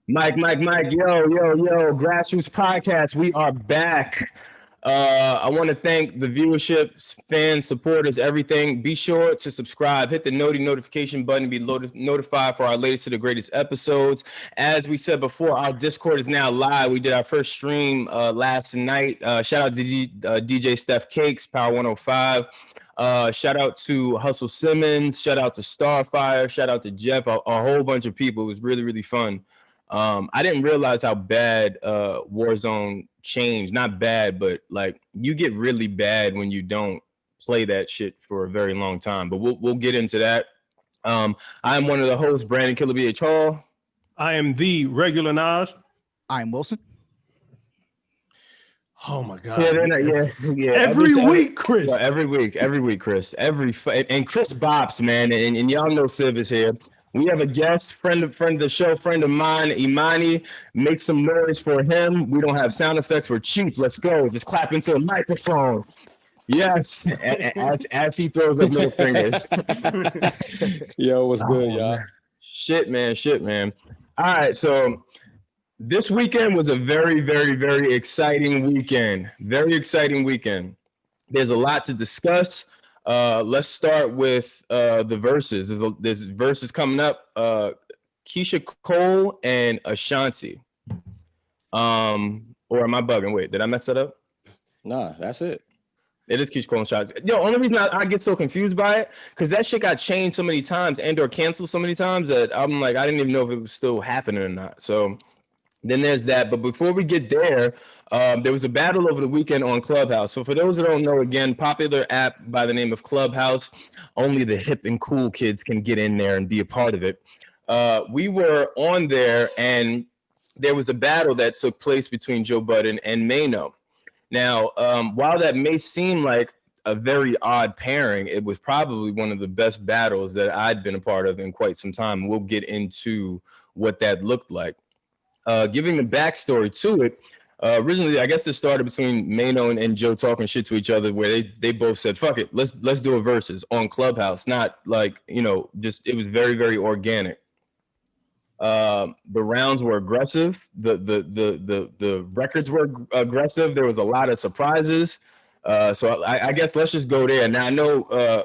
Mike, yo, Grassroots Podcast. We are back. I want to thank the viewership, fans, supporters, everything. Be sure to subscribe, hit the notification button, be notified for our latest to the greatest episodes. As we said before, our Discord is now live. We did our first stream last night. Shout out to DJ Steph Cakes, Power 105. Shout out to Hustle Simmons. Shout out to Starfire. Shout out to Jeff. A whole bunch of people. It was really, really fun. I didn't realize how bad Warzone changed. Not bad, but like you get really bad when you don't play that shit for a very long time. But we'll get into that. I'm one of the hosts, Brandon Killabh Hall. I am the regular Nas. I'm Wylson. Oh my God! Yeah. Every week, Chris. Every week, Chris. And Chris Bops, man, and y'all know Civ is here. We have a guest, friend of the show, friend of mine, Emanny. Make some noise for him. We don't have sound effects. We're cheap. Let's go. Just clap into the microphone. Yes, as he throws up middle fingers. Yo, what's good, y'all? Shit, man. All right, so this weekend was a very, very, very exciting weekend. Very exciting weekend. There's a lot to discuss. Let's start with the verses. There's verses coming up. Keyshia Cole and Ashanti. Or am I bugging? Wait, did I mess that up? Nah, that's it. It is Keyshia Cole and Ashanti. Yo, only reason I get so confused by it, because that shit got changed so many times and or canceled so many times that I'm like, I didn't even know if it was still happening or not. So then there's that. But before we get there, there was a battle over the weekend on Clubhouse. So for those that don't know, again, popular app by the name of Clubhouse. Only the hip and cool kids can get in there and be a part of it. We were on there, and there was a battle that took place between Joe Budden and Mano. Now, while that may seem like a very odd pairing, it was probably one of the best battles that I'd been a part of in quite some time. We'll get into what that looked like. Giving the backstory to it, originally, I guess this started between Mano and Joe talking shit to each other, where they both said, fuck it, let's do a versus on Clubhouse. Not like, just it was very, very organic. The rounds were aggressive. The records were aggressive. There was a lot of surprises. So I guess let's just go there. Now I know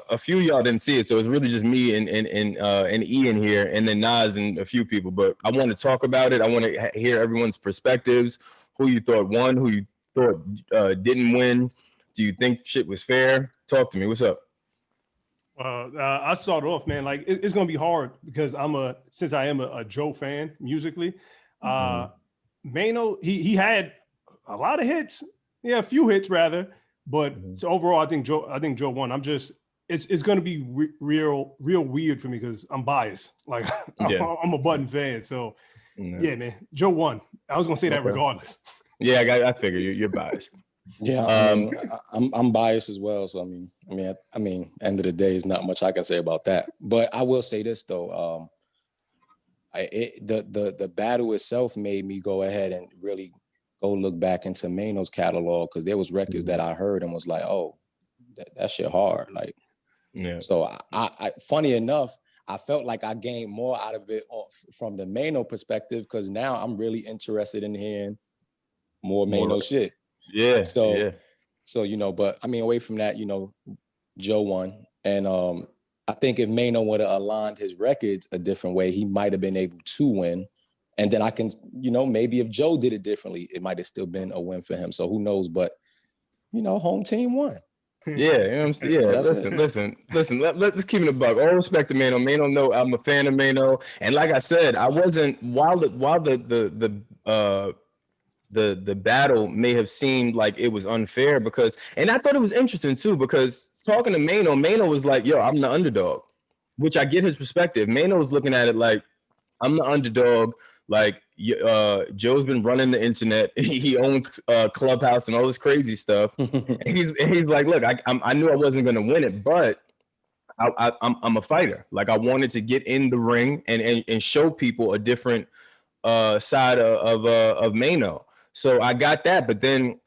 a few of y'all didn't see it, so it's really just me and Ian here, and then Nas and a few people. But I want to talk about it. I want to hear everyone's perspectives. Who you thought won? Who you thought didn't win? Do you think shit was fair? Talk to me. What's up? I start off, man. Like it's gonna be hard because since I am a Joe fan musically. Mano, he had a lot of hits. Yeah, a few hits rather. But so overall, I think Joe won. It's going to be real weird for me because I'm biased. Like I'm a Budden fan, so yeah, man, Joe won. I was going to say that regardless. Yeah, I figure you're biased. Yeah, I'm biased as well. So I mean, end of the day, there's not much I can say about that. But I will say this though, the battle itself made me go ahead and really go look back into Mano's catalog, because there was records that I heard and was like, oh, that shit hard. Like, yeah. So I funny enough, I felt like I gained more out of it from the Mano perspective, because now I'm really interested in hearing more Mano shit. Yeah. So but I mean, away from that, Joe won. And I think if Mano would have aligned his records a different way, he might have been able to win. And then I can, maybe if Joe did it differently, it might have still been a win for him. So who knows? But, home team won. Yeah, listen. Let's keep it a buck. All respect to Mano. Mano, no, I'm a fan of Mano. And like I said, I wasn't, while the battle may have seemed like it was unfair, and I thought it was interesting too, because talking to Mano was like, yo, I'm the underdog, which I get his perspective. Mano was looking at it like, I'm the underdog. Like, Joe's been running the internet. He owns Clubhouse and all this crazy stuff. And he's like, look, I knew I wasn't going to win it, but I'm a fighter. Like, I wanted to get in the ring and show people a different side of Mano. So I got that. But then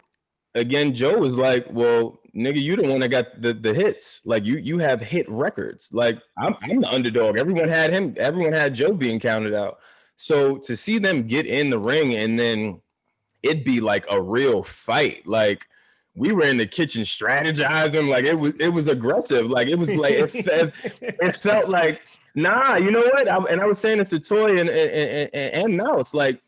again, Joe was like, well, nigga, you the one that got the hits. Like, you have hit records. Like, I'm the underdog. Everyone had Joe being counted out. So to see them get in the ring and then it'd be like a real fight. Like we were in the kitchen strategizing. Like it was aggressive. Like it was like it felt like, nah, you know what? I was saying this to Toy and Mouse, like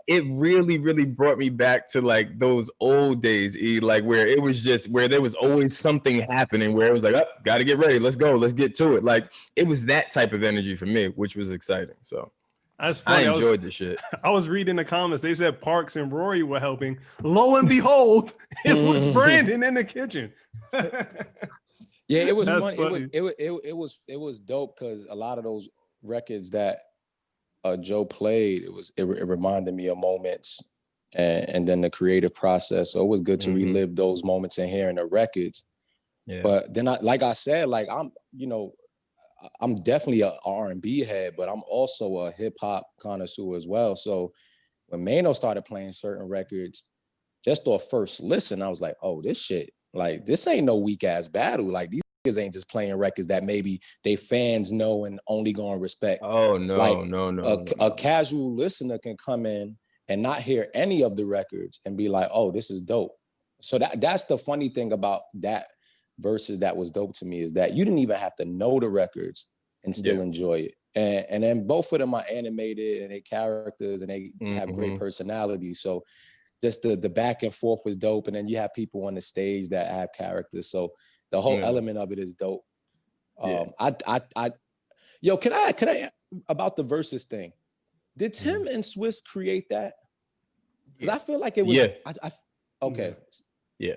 it really, really brought me back to like those old days, like where it was just where there was always something happening where it was like, oh, gotta get ready, let's go, let's get to it. Like it was that type of energy for me, which was exciting. So that's funny. I enjoyed the shit. I was reading the comments. They said Parks and Rory were helping. Lo and behold, it was Brandon in the kitchen. Yeah, it was funny. Funny. It was dope because a lot of those records that Joe played, it reminded me of moments and then the creative process. So it was good to relive those moments and hearing the records. Yeah. But then like I said, like I'm definitely a R&B head, but I'm also a hip hop connoisseur as well. So when Mano started playing certain records, just off first listen, I was like, oh, this shit, like this ain't no weak ass battle. Like these niggas ain't just playing records that maybe they fans know and only gonna respect. Oh no, like, no. A casual listener can come in and not hear any of the records and be like, oh, this is dope. So that's the funny thing about that versus that was dope to me, is that you didn't even have to know the records and still enjoy it. And then both of them are animated and they characters and they have great personality. So just the back and forth was dope. And then you have people on the stage that have characters. So the whole element of it is dope. Yo, can I about the versus thing? Did Tim and Swiss create that? Because I feel like it was. Yeah. Okay. Yeah.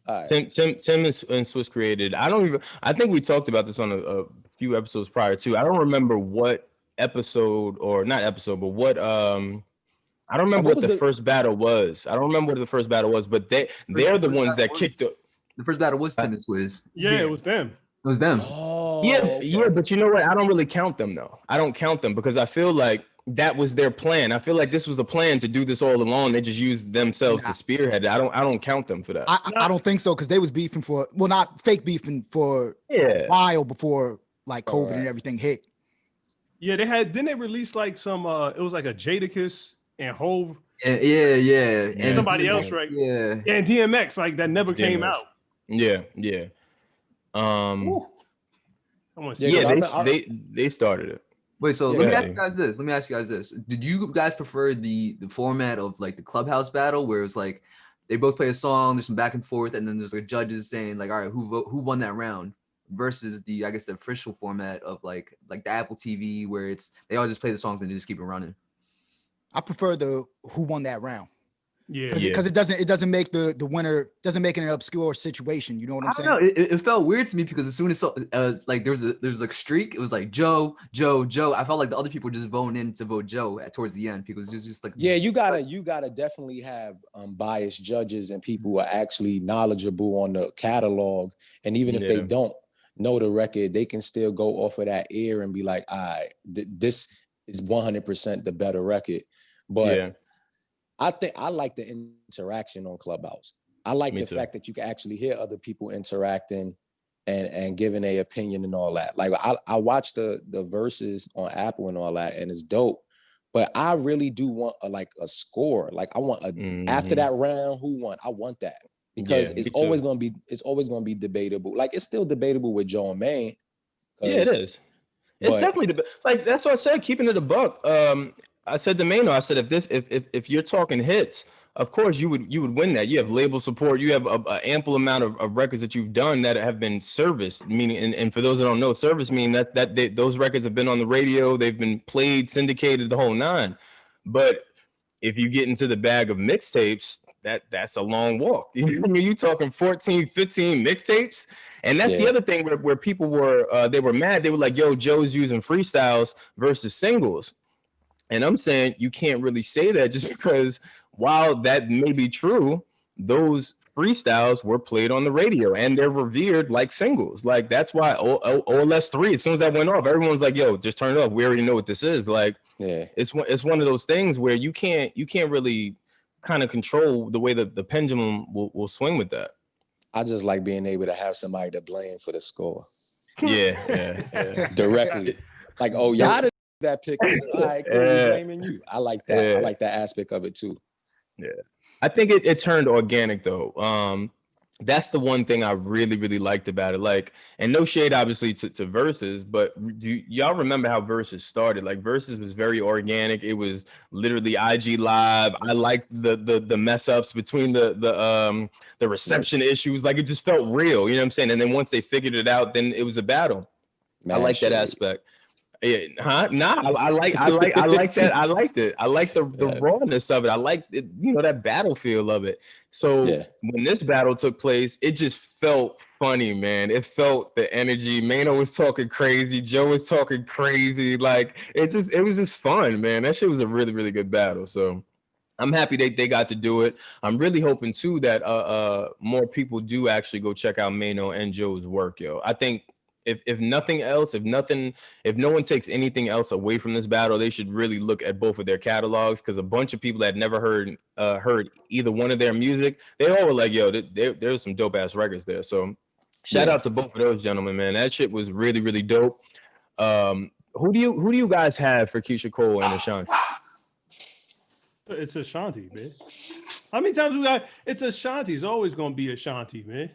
All right. Tim and Swiss created. I think we talked about this on a few episodes prior too. I don't remember what episode or not episode, but what I don't remember what the first battle was. I don't remember what the first battle was, but they're the ones that kicked up. The first battle was Tim and Swiss. Yeah, it was them. It was them. Oh, yeah, okay. yeah, but you know what? I don't really count them though. I don't count them because I feel like that was their plan. I feel like this was a plan to do this all along. They just used themselves to spearhead it. I don't count them for that. I don't think so, because they was beefing for, well, not fake beefing for a while before like COVID and everything hit. Yeah, didn't they release like some it was like a Jadakiss and Hove. Yeah. And somebody else, right? Yeah. And DMX, like that never came out. Yeah. I want to see. They started it. Wait, so let me ask you guys this. Did you guys prefer the format of like the Clubhouse battle, where it's like they both play a song, there's some back and forth, and then there's like judges saying like, all right, who won that round, versus the official format of like the Apple TV, where they all just play the songs and they just keep it running? I prefer the who won that round. Yeah, because it doesn't make the winner, doesn't make it an obscure situation. You know what I'm saying? I don't know. It felt weird to me because as soon as like there's a streak, it was like Joe. I felt like the other people were just voting in to vote Joe towards the end because it was just like, yeah, you gotta definitely have biased judges and people who are actually knowledgeable on the catalog, and even if they don't know the record, they can still go off of that ear and be like, all right, this is 100% the better record. But I think I like the interaction on Clubhouse. I like the fact that you can actually hear other people interacting and giving their opinion and all that. Like I watch the verses on Apple and all that, and it's dope. But I really do want a score. Like I want after that round, who won? I want that, because it's always gonna be debatable. Like it's still debatable with Joe and Maine. Yeah, it is. It's definitely like that's what I said. Keeping it a buck. I said to Mano, I said if you're talking hits, of course you would win that. You have label support. You have an ample amount of records that you've done that have been serviced. Meaning, and for those that don't know, service meaning that those records have been on the radio. They've been played, syndicated, the whole nine. But if you get into the bag of mixtapes, that's a long walk. You know what I mean? You talking 14, 15 mixtapes. And that's the other thing where people were they were mad. They were like, yo, Joe's using freestyles versus singles. And I'm saying you can't really say that, just because while that may be true, those freestyles were played on the radio and they're revered like singles. Like that's why OLS 3, as soon as that went off, everyone's like, yo, just turn it off. We already know what this is. Like, it's one of those things where you can't really kind of control the way that the pendulum will swing with that. I just like being able to have somebody to blame for the score. Yeah. Directly. Like, oh, y'all that picked this. All right, cool. We blaming you. I like that. I like that aspect of it too. Yeah, I think it turned organic though. That's the one thing I really, really liked about it. Like, and no shade, obviously, to Versus, but do y'all remember how Versus started? Like, Versus was very organic. It was literally IG Live. I liked the mess ups between the reception issues. Like, it just felt real. You know what I'm saying? And then once they figured it out, then it was a battle. I like that aspect. Yeah, Nah, I like that. I liked it. I like the rawness of it. I like it, that battlefield of it. So when this battle took place, it just felt funny, man. It felt the energy. Mano was talking crazy. Joe was talking crazy. Like it was just fun, man. That shit was a really, really good battle. So I'm happy they got to do it. I'm really hoping too that more people do actually go check out Mano and Joe's work, yo. I think if nothing else, if no one takes anything else away from this battle, they should really look at both of their catalogs, because a bunch of people that had never heard either one of their music, they all were like, yo, there's some dope ass records there. So shout out to both of those gentlemen, man. That shit was really, really dope. Who do you guys have for Keyshia Cole and Ashanti? It's Ashanti, man. How many times we got? It's Ashanti. It's always gonna be Ashanti, man.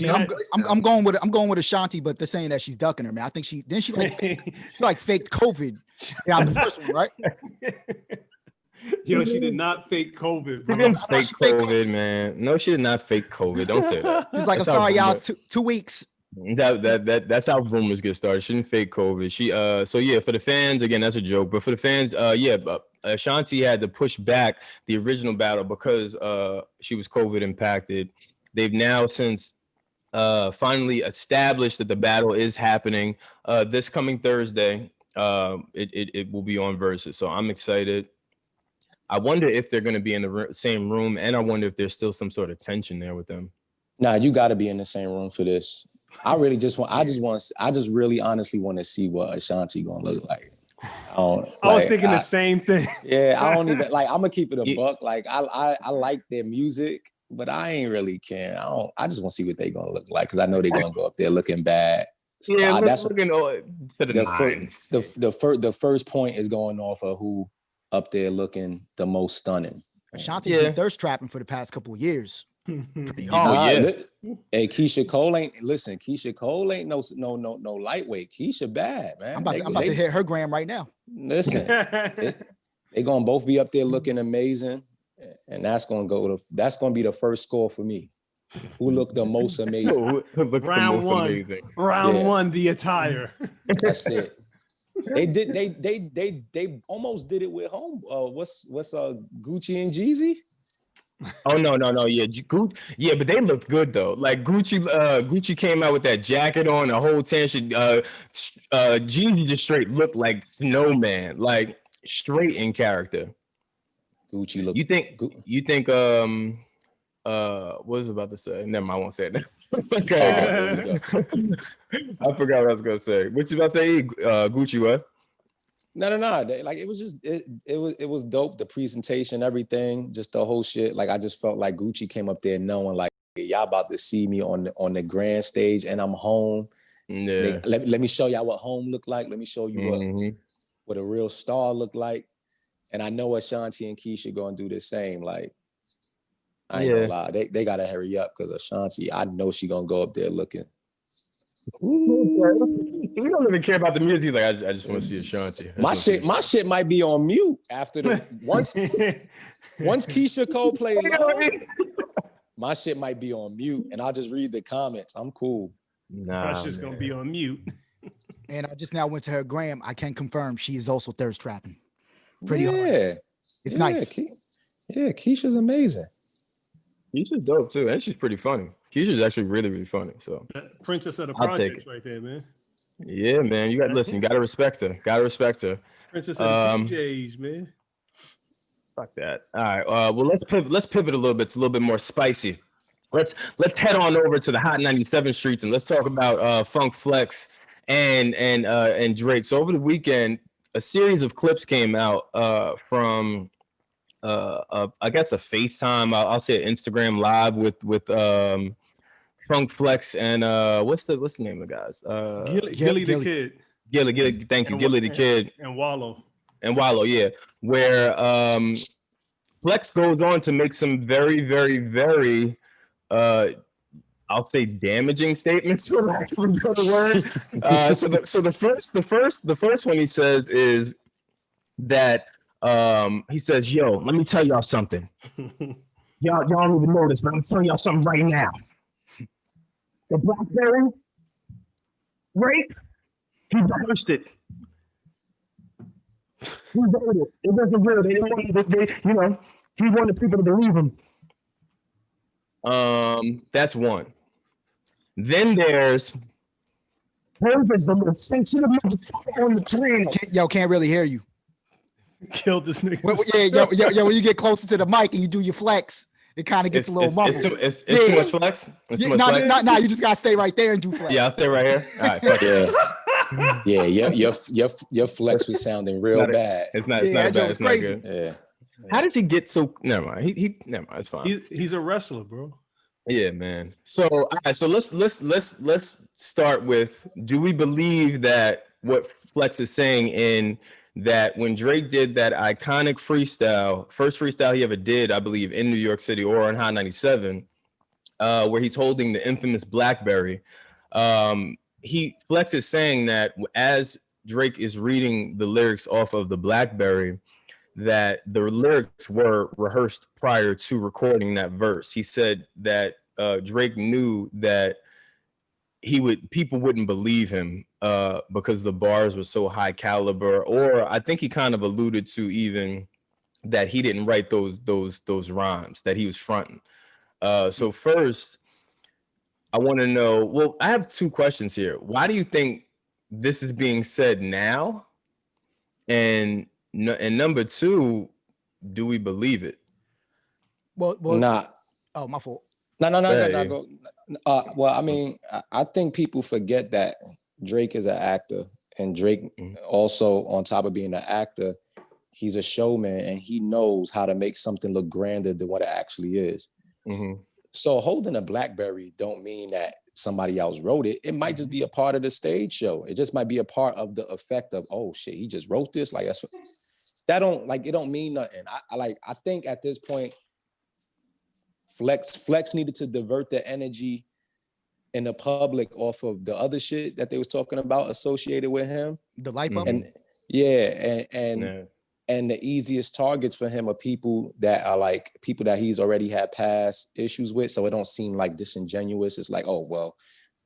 I'm going with Ashanti, but they're saying that she's ducking her, man. I think she faked COVID. Yeah, I'm the first one, right? Yo, she did not fake COVID. She didn't fake COVID, man. No, she did not fake COVID. Don't say that. She's like, I'm sorry, y'all. It's 2 weeks. That's how rumors get started. She didn't fake COVID. She so yeah, for the fans, again, that's a joke. But for the fans, Ashanti had to push back the original battle because she was COVID impacted. They've now since finally established that the battle is happening this coming Thursday. It will be on Versus, so I'm excited. I wonder if they're going to be in the same room, and I wonder if there's still some sort of tension there with them. Nah, you got to be in the same room for this. I just really honestly want to see what Ashanti gonna look like. I was thinking the same thing. Yeah, I don't even I'm gonna keep it a buck. Like I like their music, but I ain't really caring. I just want to see what they gonna look like, because I know they're gonna go up there looking bad. So yeah, that's looking to the first point is going off of who up there looking the most stunning. Ashanti's been thirst trapping for the past couple of years. Pretty hard. Hey, Keyshia Cole ain't no lightweight. Keyshia bad, man. I'm about to hit her gram right now. Listen, they gonna both be up there looking amazing, and that's gonna be the first score for me. Who looked the most amazing? Round one, the attire. That's it. They almost did it with home. What's Gucci and Jeezy? Oh no, yeah, but they looked good though. Like Gucci came out with that jacket on, the whole tension. Jeezy just straight looked like Snowman, like straight in character. Gucci look. You think what was I about to say? Never mind, I won't say it now. Okay. I forgot what I was gonna say. What you about to say? Gucci what? No. Like it was just it was dope. The presentation, everything, just the whole shit. Like I just felt like Gucci came up there knowing like y'all about to see me on the grand stage, and I'm home. Yeah. Let me show y'all what home looked like. Let me show you what a real star looked like. And I know Ashanti and Keyshia gonna do the same. Like I ain't gonna lie, they gotta hurry up, because Ashanti, I know she gonna go up there looking. He don't even care about the music. He's like, I just want to see Ashanti. My shit might be on mute after the once Keyshia Cole play live, my shit might be on mute, and I'll just read the comments. I'm cool. Nah, my shit's gonna be on mute. And I just now went to her gram. I can confirm she is also thirst trapping. Pretty hard. It's nice. Keisha's amazing. Keisha's dope too, and she's pretty funny. Keisha's actually really, really funny. So princess of the projects right there, man. Yeah, man. You gotta respect her. Princess of the DJs, man. Fuck that. All right. Well, let's pivot a little bit. It's a little bit more spicy. Let's head on over to the Hot 97 streets, and let's talk about Funk Flex and Drake. So over the weekend, a series of clips came out from I guess a FaceTime. I'll say an Instagram live with Funk Flex and what's the name of the guys? Gilly the Kid. Gilly, thank you, Gilly the Kid. And Wallow. And Wallow, yeah. Where Flex goes on to make some very, very, very I'll say damaging statements, for lack of a better word. So the first one he says is that he says, "Yo, let me tell y'all something. Y'all don't even know this, but I'm telling y'all something right now. The Blackberry rape, he rehearsed it. He wrote it. It wasn't real. They didn't want he wanted people to believe him." That's one. Then there's Herb is the most sensitive motherfucker on the planet. Can't really hear you. Killed this nigga. When you get closer to the mic and you do your flex, it kind of gets a little muffled. It's too much flex. No, you just gotta stay right there and do flex. Yeah, I'll stay right here. All right, fuck your flex was sounding real bad. It's not bad. It's not crazy. good. Yeah. How does he get so? Never mind. He never mind. It's fine. He's a wrestler, bro. Yeah, man. So, all right, so let's start with: do we believe that what Flex is saying in that when Drake did that iconic freestyle, first freestyle he ever did, I believe, in New York City or on High 97, where he's holding the infamous Blackberry, Flex is saying that as Drake is reading the lyrics off of the Blackberry, that the lyrics were rehearsed prior to recording that verse. He said that Drake knew that people wouldn't believe him because the bars were so high caliber, or I think he kind of alluded to even that he didn't write those rhymes, that he was fronting. So first, I want to know, well, I have two questions here. Why do you think this is being said now? And number two, do we believe it? Well, nah. Oh, my fault. No. Go. Well, I mean, I think people forget that Drake is an actor, and Drake also, on top of being an actor, he's a showman, and he knows how to make something look grander than what it actually is. Mm-hmm. So holding a Blackberry don't mean that somebody else wrote it. It might just be a part of the stage show. It just might be a part of the effect of, oh shit, he just wrote this. Like that's what, that don't like it don't mean nothing. I think at this point, Flex needed to divert the energy in the public off of the other shit that they was talking about associated with him. The light bulb. And and the easiest targets for him are people that are like people that he's already had past issues with. So it don't seem like disingenuous. It's like, oh, well,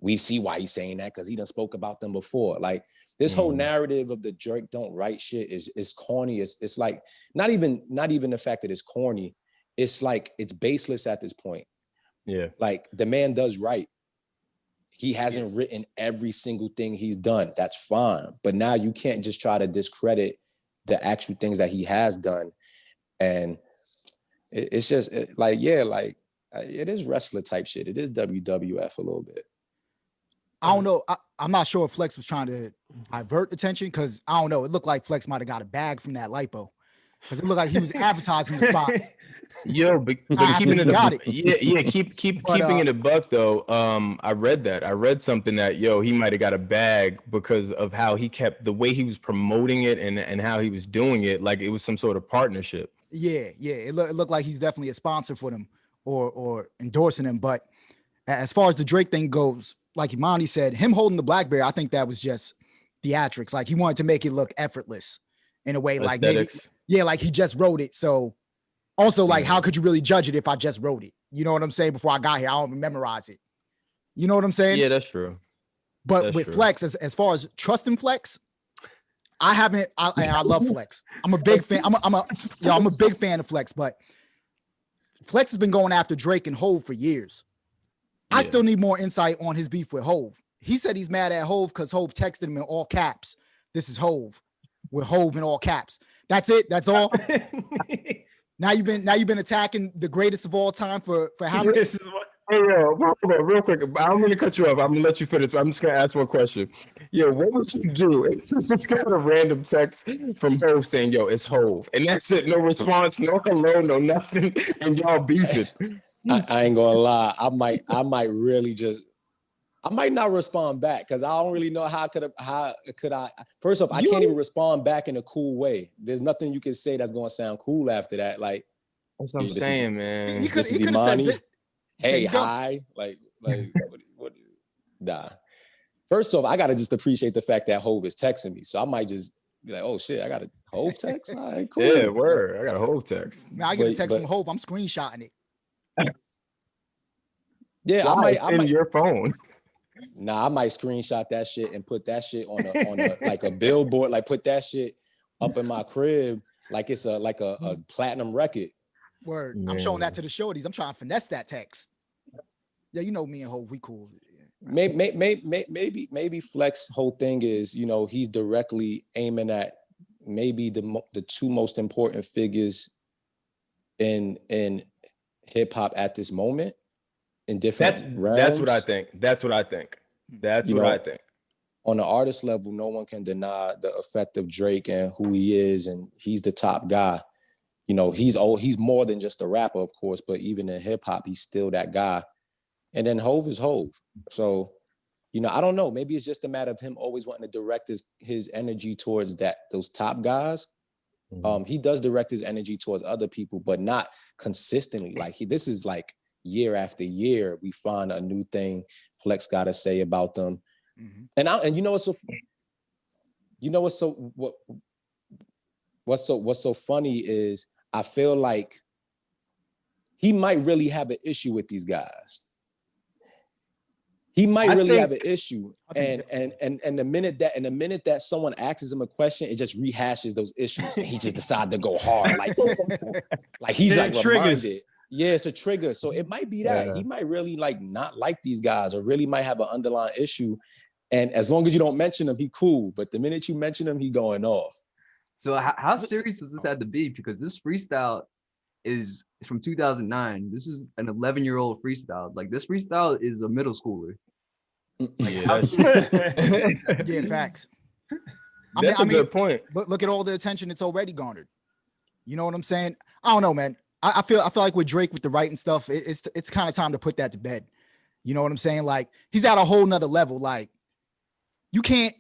we see why he's saying that because he done spoke about them before. Like this whole narrative of the Drake don't write shit is corny. It's like not even the fact that it's corny. It's like it's baseless at this point. Yeah. Like the man does write. He hasn't written every single thing he's done. That's fine. But now you can't just try to discredit the actual things that he has done. And it's just it is wrestler type shit. It is WWF a little bit. I don't know. I'm not sure if Flex was trying to divert attention because I don't know. It looked like Flex might have got a bag from that lipo because it looked like he was advertising the spot. Yo, but keeping it keeping it a buck though. I read something that he might have got a bag because of how he kept the way he was promoting it and how he was doing it, like it was some sort of partnership. Yeah. It looked like he's definitely a sponsor for them or endorsing them. But as far as the Drake thing goes, like Emanny said, him holding the Blackberry, I think that was just theatrics. Like he wanted to make it look effortless in a way, like maybe, like he just wrote it. So. Also, like, how could you really judge it if I just wrote it? You know what I'm saying? Before I got here, I don't memorize it. You know what I'm saying? Yeah, that's true. But that's with true. Flex, as far as trusting Flex, I love Flex. I'm a big fan. I'm a big fan of Flex, but Flex has been going after Drake and Hove for years. I still need more insight on his beef with Hove. He said he's mad at Hove because Hove texted him in all caps. This is Hove, with Hove in all caps. That's it. That's all. Now you've been attacking the greatest of all time for how many? Hey, hold on, real quick. I'm gonna cut you off. I'm gonna let you finish. I'm just gonna ask one question. What would you do? It's just kind of a random text from Hove saying, it's Hove. And that's it. No response, no hello, no nothing. And y'all beefing. I ain't gonna lie. I might really just I might not respond back because I don't really know how could I. First off, I can't even respond back in a cool way. There's nothing you can say that's gonna sound cool after that. Like that's what I'm saying, man. He could this is have said, Emanny. Hey, hi. Like what? Nah. First off, I gotta just appreciate the fact that Hove is texting me. So I might just be like, oh shit, I got a Hove text. All right, cool. Yeah, word. I got a Hove text. Man, I get a text from Hove. I'm screenshotting it. Yeah, I might your phone. Nah, I might screenshot that shit and put that shit on a like a billboard, like put that shit up in my crib like it's a platinum record. Word. Man. I'm showing that to the shorties. I'm trying to finesse that text. Yeah, you know me and Hove, we cool. Maybe Flex whole thing is, you know, he's directly aiming at maybe the two most important figures in hip hop at this moment. In different realms. That's what I think. That's what I think. On the artist level, no one can deny the effect of Drake and who he is, and he's the top guy. You know, he's more than just a rapper, of course, but even in hip hop, he's still that guy. And then Hove is Hove. So, you know, I don't know. Maybe it's just a matter of him always wanting to direct his energy towards those top guys. Mm-hmm. He does direct his energy towards other people, but not consistently. Like this is like year after year, we find a new thing Flex got to say about them. Mm-hmm. And you know what's so funny is I feel like he might really have an issue with these guys. He might really have an issue, and the minute that someone asks him a question, it just rehashes those issues, and he just decides to go hard, like he's like reminded. Yeah, it's a trigger. So it might be that he might really like not like these guys, or really might have an underlying issue. And as long as you don't mention him, he cool. But the minute you mention him, he going off. So how serious does this have to be? Because this freestyle is from 2009. This is an 11-year-old freestyle. Like this freestyle is a middle schooler. Like, yeah, facts. That's a good point. Look at all the attention it's already garnered. You know what I'm saying? I don't know, man. I feel like with Drake, with the writing stuff, it's kind of time to put that to bed. You know what I'm saying? Like he's at a whole nother level. Like you can't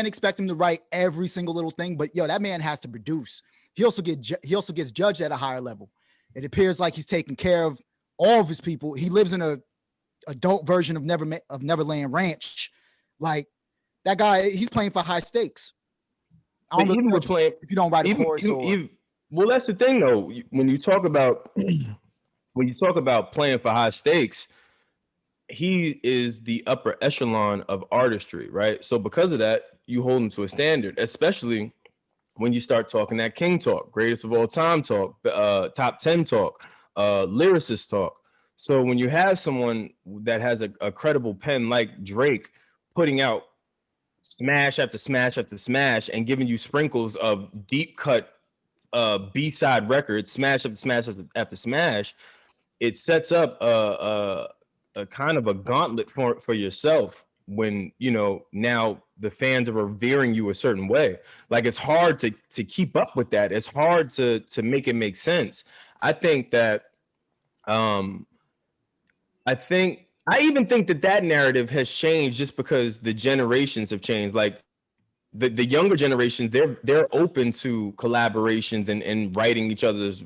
expect him to write every single little thing, but yo, that man has to produce. He also gets judged at a higher level. It appears like he's taking care of all of his people. He lives in a adult version of Neverland Ranch. Like that guy, he's playing for high stakes. If you don't write a chorus well, that's the thing though. When you talk about playing for high stakes, he is the upper echelon of artistry, right? So because of that, you hold him to a standard, especially when you start talking that king talk, greatest of all time talk, top 10 talk, lyricist talk. So when you have someone that has a credible pen like Drake putting out smash after smash after smash and giving you sprinkles of deep cut B-side records, smash after smash after smash, it sets up a kind of a gauntlet for yourself when, you know, now the fans are revering you a certain way. Like it's hard to keep up with that. It's hard to make it make sense. I think that I even think that narrative has changed just because the generations have changed. Like the younger generations, they're open to collaborations and writing each other's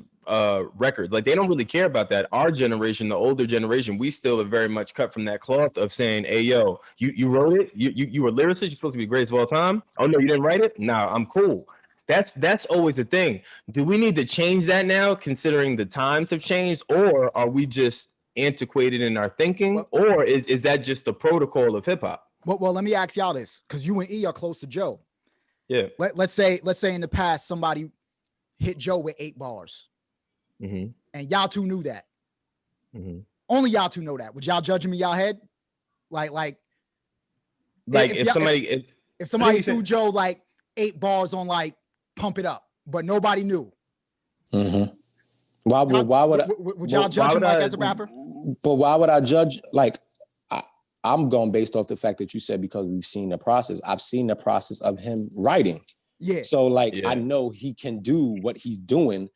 records. Like they don't really care about that. Our generation, the older generation, we still are very much cut from that cloth of saying, hey, yo, you wrote it? You were a lyricist? You're supposed to be the greatest of all time? Oh, no, you didn't write it? Nah, I'm cool. That's always the thing. Do we need to change that now, considering the times have changed, or are we just antiquated in our thinking, or is that just the protocol of hip hop? Well, let me ask y'all this, because you and E are close to Joe. Yeah. Let's say in the past somebody hit Joe with 8 bars, mm-hmm. and y'all two knew that. Mm-hmm. Only y'all two know that. Would y'all judge him in y'all head? Like if somebody threw Joe like 8 bars on like Pump It Up, but nobody knew. Mm-hmm. Why would y'all judge him as a rapper? But why would I judge? Like, I'm going based off the fact that you said because we've seen the process. I've seen the process of him writing. Yeah. So I know he can do what he's doing.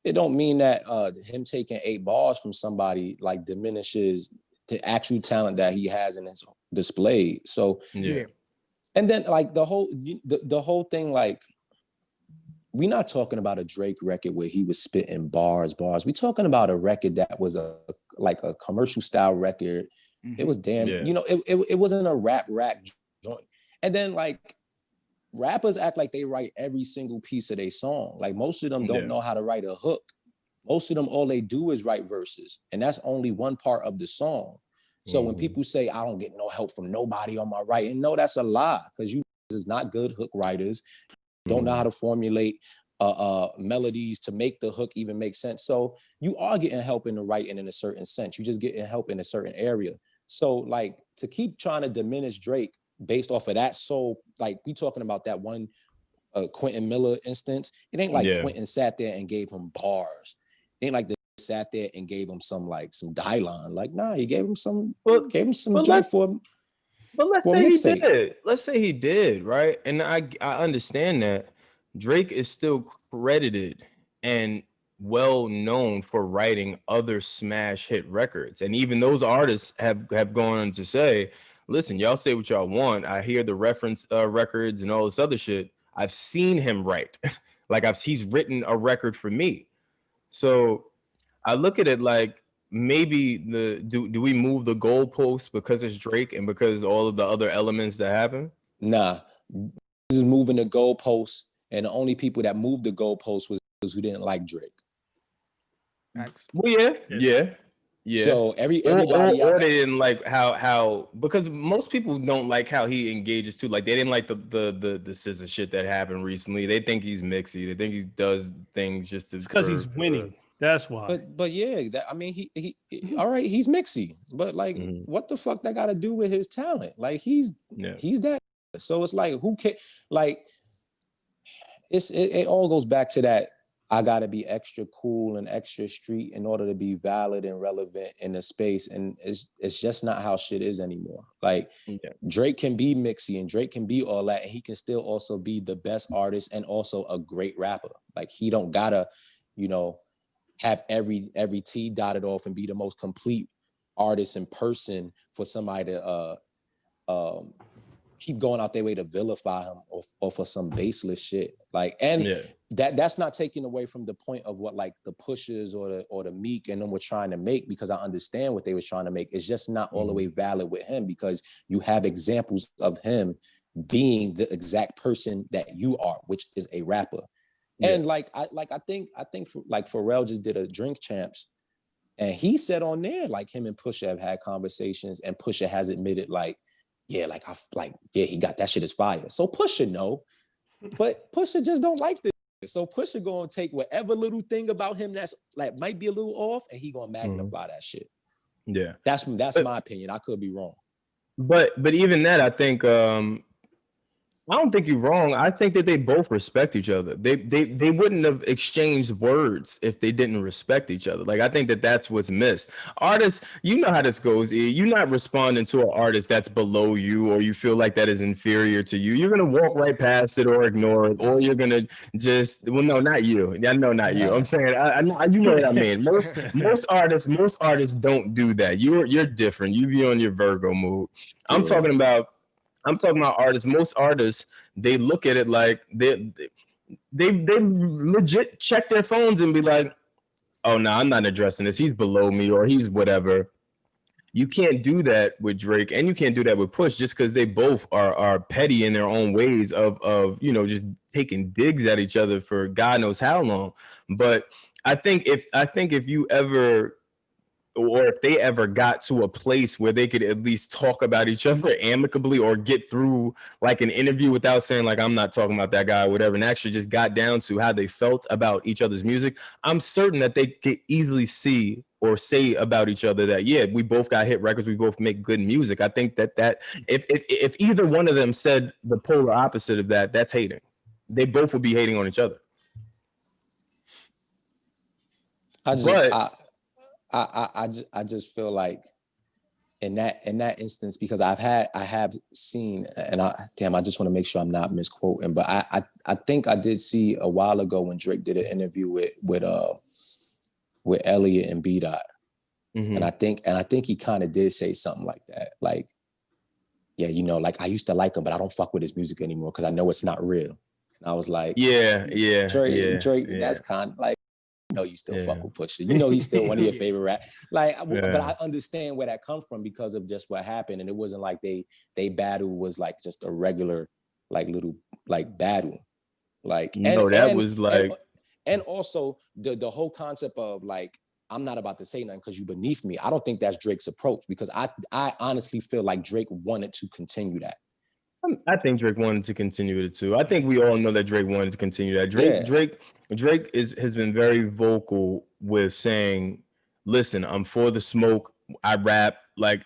It don't mean that him taking 8 bars from somebody like diminishes the actual talent that he has in his display. So Yeah. And then like the whole thing, like we're not talking about a Drake record where he was spitting bars. We're talking about a record that was like a commercial style record. It was damn, it wasn't a rap joint. And then like rappers act like they write every single piece of their song. Like most of them don't know how to write a hook. Most of them, all they do is write verses. And that's only one part of the song. So when people say, I don't get no help from nobody on my writing, no, that's a lie. Because you is not good hook writers, don't know how to formulate melodies to make the hook even make sense. So you are getting help in the writing in a certain sense. You just getting help in a certain area. So like to keep trying to diminish Drake based off of that. So like we talking about that one Quentin Miller instance. It ain't like Quentin sat there and gave him bars. It ain't like the sat there and gave him some Dylon. Like, nah, he gave him some joint for. But let's say he did. Let's say he did, right? And I understand that Drake is still credited and well known for writing other smash hit records, and even those artists have gone on to say, "Listen, y'all say what y'all want. I hear the reference records and all this other shit. I've seen him write. Like he's written a record for me." So I look at it like maybe do we move the goalposts because it's Drake and because all of the other elements that happen? Nah, this is moving the goalposts, and the only people that moved the goalposts was those who didn't like Drake. Well, yeah. So everybody or they didn't like how because most people don't like how he engages too. Like they didn't like the scissor shit that happened recently. They think he's mixy. They think he does things just because he's winning. That's why. But yeah, he all right, he's mixy. But like, what the fuck that got to do with his talent? Like he's that. So it's like who can like it all goes back to that. I gotta be extra cool and extra street in order to be valid and relevant in the space. And it's just not how shit is anymore. Like Drake can be mixy and Drake can be all that, and he can still also be the best artist and also a great rapper. Like he don't gotta, have every T dotted off and be the most complete artist in person for somebody to keep going out their way to vilify him or for some baseless shit. Like, and that's not taking away from the point of what like the Pushers or the Meek and them were trying to make, because I understand what they was trying to make. It's just not all the way valid with him, because you have examples of him being the exact person that you are, which is a rapper. And I think Pharrell just did a Drink Champs, and he said on there like him and Pusha have had conversations, and Pusha has admitted he got that shit is fire. So Pusha know, but Pusha just don't like this. So Pusha gonna take whatever little thing about him that's like might be a little off, and he gonna magnify that shit. Yeah, that's my opinion. I could be wrong, but even that, I think I don't think you're wrong. I think that they both respect each other. They wouldn't have exchanged words if they didn't respect each other. Like I think that that's what's missed. Artists, you know how this goes. You're not responding to an artist that's below you, or you feel like that is inferior to you. You're gonna walk right past it or ignore it, or you're gonna just no, not you. I know, not you. I'm saying I know you know what I mean. Most artists don't do that. You're different. You be on your Virgo mood. I'm talking about artists. Most artists, they look at it like they legit check their phones and be like, oh no, I'm not addressing this. He's below me or he's whatever. You can't do that with Drake, and you can't do that with Push, just because they both are petty in their own ways of just taking digs at each other for God knows how long. But I think if you ever, or if they ever got to a place where they could at least talk about each other amicably, or get through like an interview without saying like, I'm not talking about that guy or whatever, and actually just got down to how they felt about each other's music, I'm certain that they could easily see or say about each other that, yeah, we both got hit records, we both make good music. I think that if either one of them said the polar opposite of that, that's hating. They both would be hating on each other. I just feel like in that instance, because I have seen, and I just want to make sure I'm not misquoting, but I think I did see a while ago when Drake did an interview with Elliot and B-Dot, And I think he kind of did say something like that. Like, yeah, you know, like I used to like him, but I don't fuck with his music anymore because I know it's not real. And I was like, Drake, that's kind of like, you know, you still fuck with Pusha. You know, he's still one of your favorite rap. Like, but I understand where that comes from because of just what happened. And it wasn't like they battle was like just a regular, like little, like battle. Like, and also the whole concept of like, I'm not about to say nothing because you beneath me. I don't think that's Drake's approach because I honestly feel like Drake wanted to continue that. I think Drake wanted to continue it too. I think we all know that Drake wanted to continue that. Drake has been very vocal with saying, listen, I'm for the smoke. I rap. Like,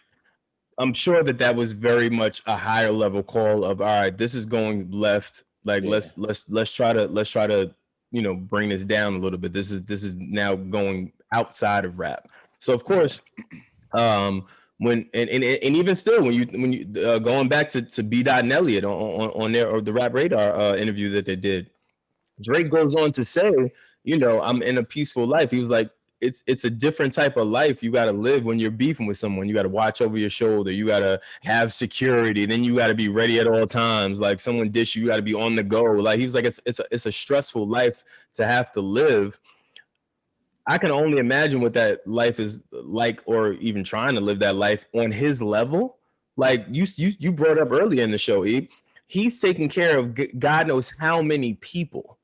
I'm sure that was very much a higher level call of, all right, this is going left. Like, let's try to, you know, bring this down a little bit. This is now going outside of rap. So of course, when and even still, when you going back to B. and Elliott on their or the Rap Radar interview that they did, Drake goes on to say, you know, I'm in a peaceful life. He was like, it's a different type of life you got to live when you're beefing with someone. You got to watch over your shoulder. You got to have security. Then you got to be ready at all times. Like someone dish you got to be on the go. Like he was like, it's a stressful life to have to live. I can only imagine what that life is like, or even trying to live that life on his level. Like you brought up earlier in the show, Eve. He's taking care of God knows how many people.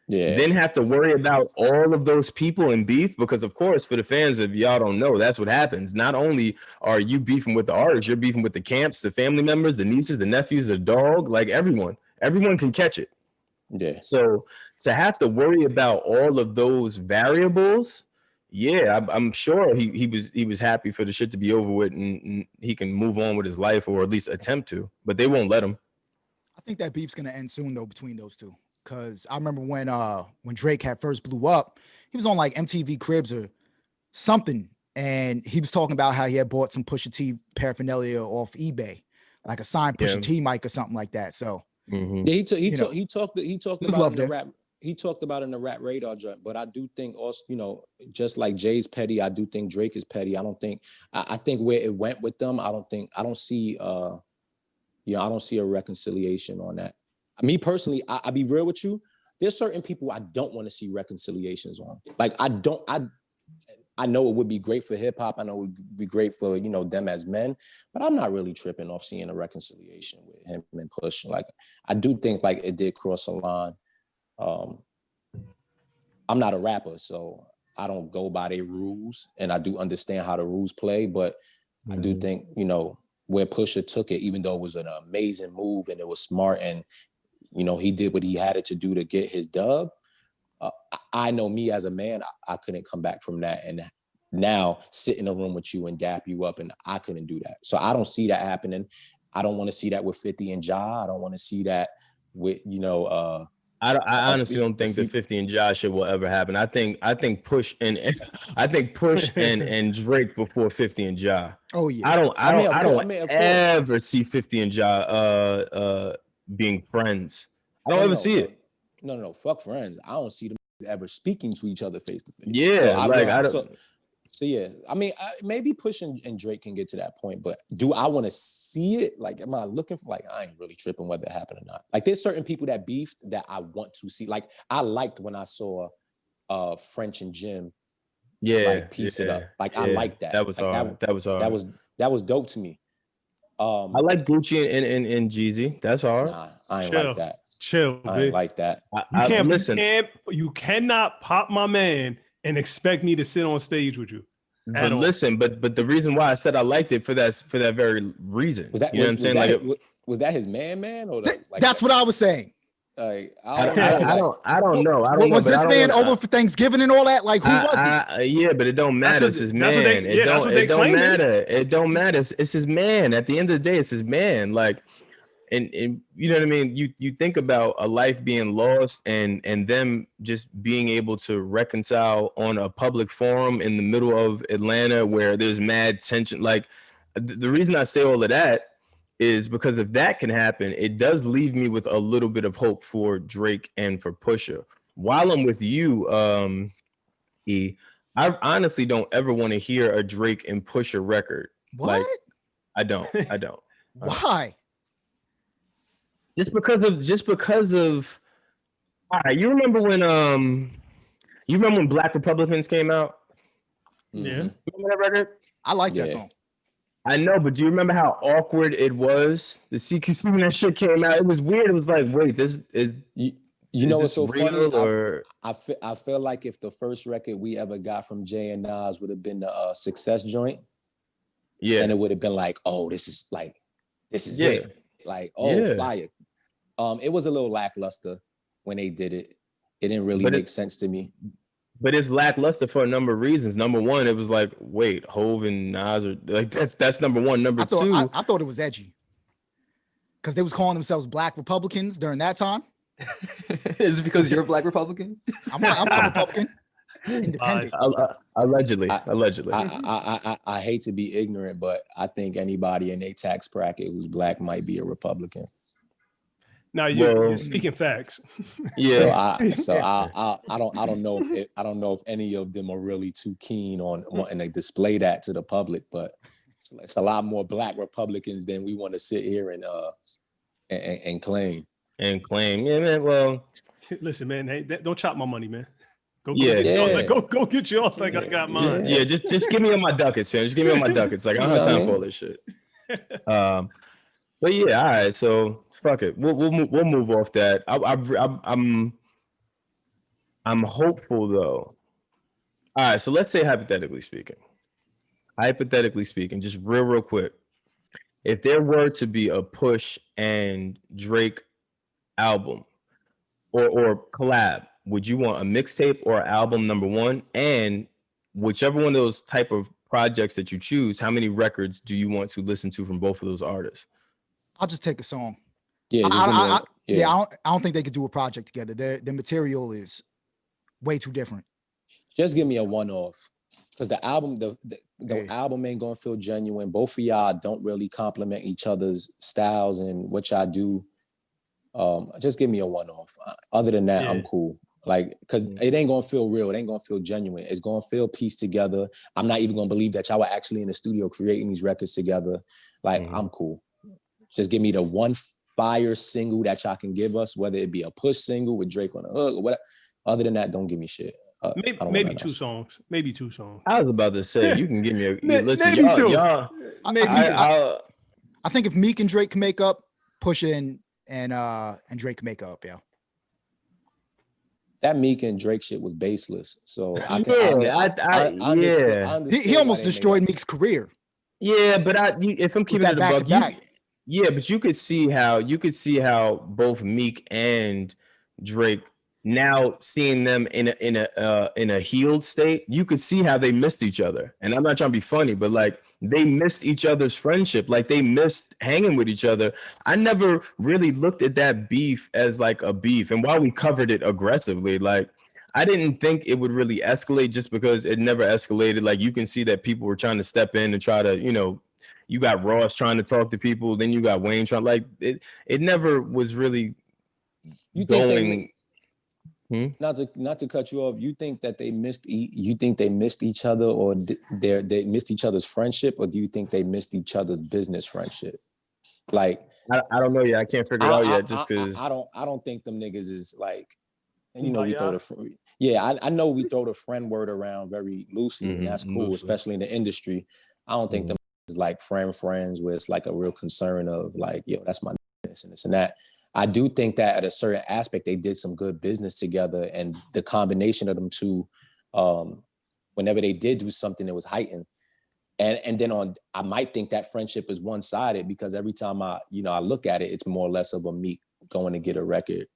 Then have to worry about all of those people in beef, because of course, for the fans, if y'all don't know, that's what happens. Not only are you beefing with the artists, you're beefing with the camps, the family members, the nieces, the nephews, the dog, like everyone can catch it. So to have to worry about all of those variables, I'm sure he was happy for the shit to be over with and he can move on with his life, or at least attempt to, but they won't let him. I think that beef's gonna end soon though between those two. Cause I remember when Drake had first blew up, he was on like MTV Cribs or something, and he was talking about how he had bought some Pusha T paraphernalia off eBay, like a signed Pusha T mic or something like that. So he talked about in the rap. He talked about in the Rap Radar joint, but I do think also, you know, just like Jay's petty, I do think Drake is petty. I think where it went with them, I don't see a reconciliation on that. Me personally, I'll be real with you. There's certain people I don't want to see reconciliations on. Like I know it would be great for hip hop. I know it would be great for, you know, them as men, but I'm not really tripping off seeing a reconciliation with him and Push. Like I do think like it did cross a line. I'm not a rapper, so I don't go by their rules, and I do understand how the rules play, but I do think, you know, where Pusha took it, even though it was an amazing move and it was smart, and you know, he did what he had to do to get his dub. I know me as a man, I couldn't come back from that, and now sit in a room with you and dap you up, and I couldn't do that. So I don't see that happening. I don't want to see that with 50 and Ja. I don't want to see that with, you know, I honestly don't think the 50 and Ja shit will ever happen. I think Push and Drake before 50 and Ja. Oh yeah. I don't ever see 50 and Ja being friends. I don't ever see it. No, fuck friends. I don't see them ever speaking to each other face to face. Yeah, so I don't. So yeah, I mean, maybe Push and Drake can get to that point, but do I want to see it? Like, am I looking for, like, I ain't really tripping whether it happened or not. Like, there's certain people that beefed that I want to see. Like, I liked when I saw French and Jim like piece it up. Like, I liked that. That was like, hard. That was hard. That was dope to me. I like Gucci and Jeezy. That's hard. Nah, I ain't like that. Chill, I ain't like that. You cannot pop my man and expect me to sit on stage with you. But listen, but the reason why I said I liked it for that very reason. Was that, you know what I'm saying? Was that his man or that's what I was saying. Like I don't know. Was this man over for Thanksgiving and all that? Like, who was he? Yeah, but it don't matter. It's his man. It don't matter. It don't matter. It's his man. At the end of the day, it's his man. Like, and you know what I mean? You think about a life being lost and them just being able to reconcile on a public forum in the middle of Atlanta where there's mad tension. Like, the reason I say all of that is because if that can happen, it does leave me with a little bit of hope for Drake and for Pusha. While I'm with you, E, I honestly don't ever want to hear a Drake and Pusha record. What? Like, I don't. Why? Just because of. All right, you remember when Black Republicans came out? Yeah. You remember that record? I like that Yeah. song. I know, but do you remember how awkward it was? The CQC when that shit came out, it was weird. It was like, wait, this is You know this what's so real funny? or I feel like if the first record we ever got from Jay and Nas would have been the Success joint, yeah, and it would have been like, oh, this is Yeah. it. Like, oh, Yeah. fire. It was a little lackluster when they did it. It didn't really But make sense to me. but it's lackluster for a number of reasons. Number one, it was like, wait, Hove and Nas are like that's number one. Number two, I thought it was edgy because they was calling themselves Black Republicans during that time. Is it because you're a Black Republican? I'm a Republican, independent. allegedly. I hate to be ignorant, but I think anybody in a tax bracket who's Black might be a Republican. Now you're Well, speaking facts. Yeah, I don't know if any of them are really too keen on wanting to display that to the public, but it's a lot more Black Republicans than we want to sit here and claim. Yeah, man. Well, Listen, man, hey, don't chop my money, man. Go Yeah. get yours. Yeah. Like, go get yours like I got mine. just give me on my ducats, man. Just give me on my ducats. Like I don't have time for all this shit. But yeah, all right. So fuck it. We'll move off that. I'm hopeful though. All right. So let's say hypothetically speaking, just real quick, if there were to be a Push and Drake album or collab, would you want a mixtape or album, number one? And whichever one of those type of projects that you choose, how many records do you want to listen to from both of those artists? I'll just take a song. Yeah, I don't think they could do a project together. The material is way too different. just give me a one-off, because the album, the album ain't gonna feel genuine. Both of y'all don't really complement each other's styles and what y'all do. Just give me a one-off. Other than that, I'm cool. Like, because it ain't gonna feel real. It ain't gonna feel genuine. It's gonna feel pieced together. I'm not even gonna believe that y'all were actually in the studio creating these records together. Like, I'm cool. Just give me the one fire single that y'all can give us, whether it be a Push single with Drake on the hook or whatever. Other than that, don't give me shit. Maybe two songs. Maybe two songs. I was about to say, you can give me a listen. Maybe two. Y'all, I think if Meek and Drake can make up, Pusha and Drake can make up. Yeah. That Meek and Drake shit was baseless. So I understand He almost destroyed Meek's career. Yeah, but if I'm keeping it a buck, back. Yeah, but you could see how both Meek and Drake, now seeing them in a healed state, you could see how they missed each other. And I'm not trying to be funny, but like they missed each other's friendship, like they missed hanging with each other. I never really looked at that beef as like a beef, and while we covered it aggressively, like I didn't think it would really escalate, just because it never escalated. Like you can see that people were trying to step in and try to, you got Ross trying to talk to people, then you got Wayne trying, like it never was really going. Not to cut you off, you think that they missed each other, or they missed each other's friendship, or do you think they missed each other's business friendship? Like I don't know yet. I can't figure it out yet, just because I don't think them niggas is like, we throw I know we throw the friend word around very loosely, and that's cool, especially in the industry. I don't think them is like friends where it's like a real concern of like, yo, that's my this and this and that. I do think that at a certain aspect, they did some good business together, and the combination of them two, whenever they did do something, it was heightened. And then I might think that friendship is one-sided, because every time I look at it, it's more or less of a Meek going to get a record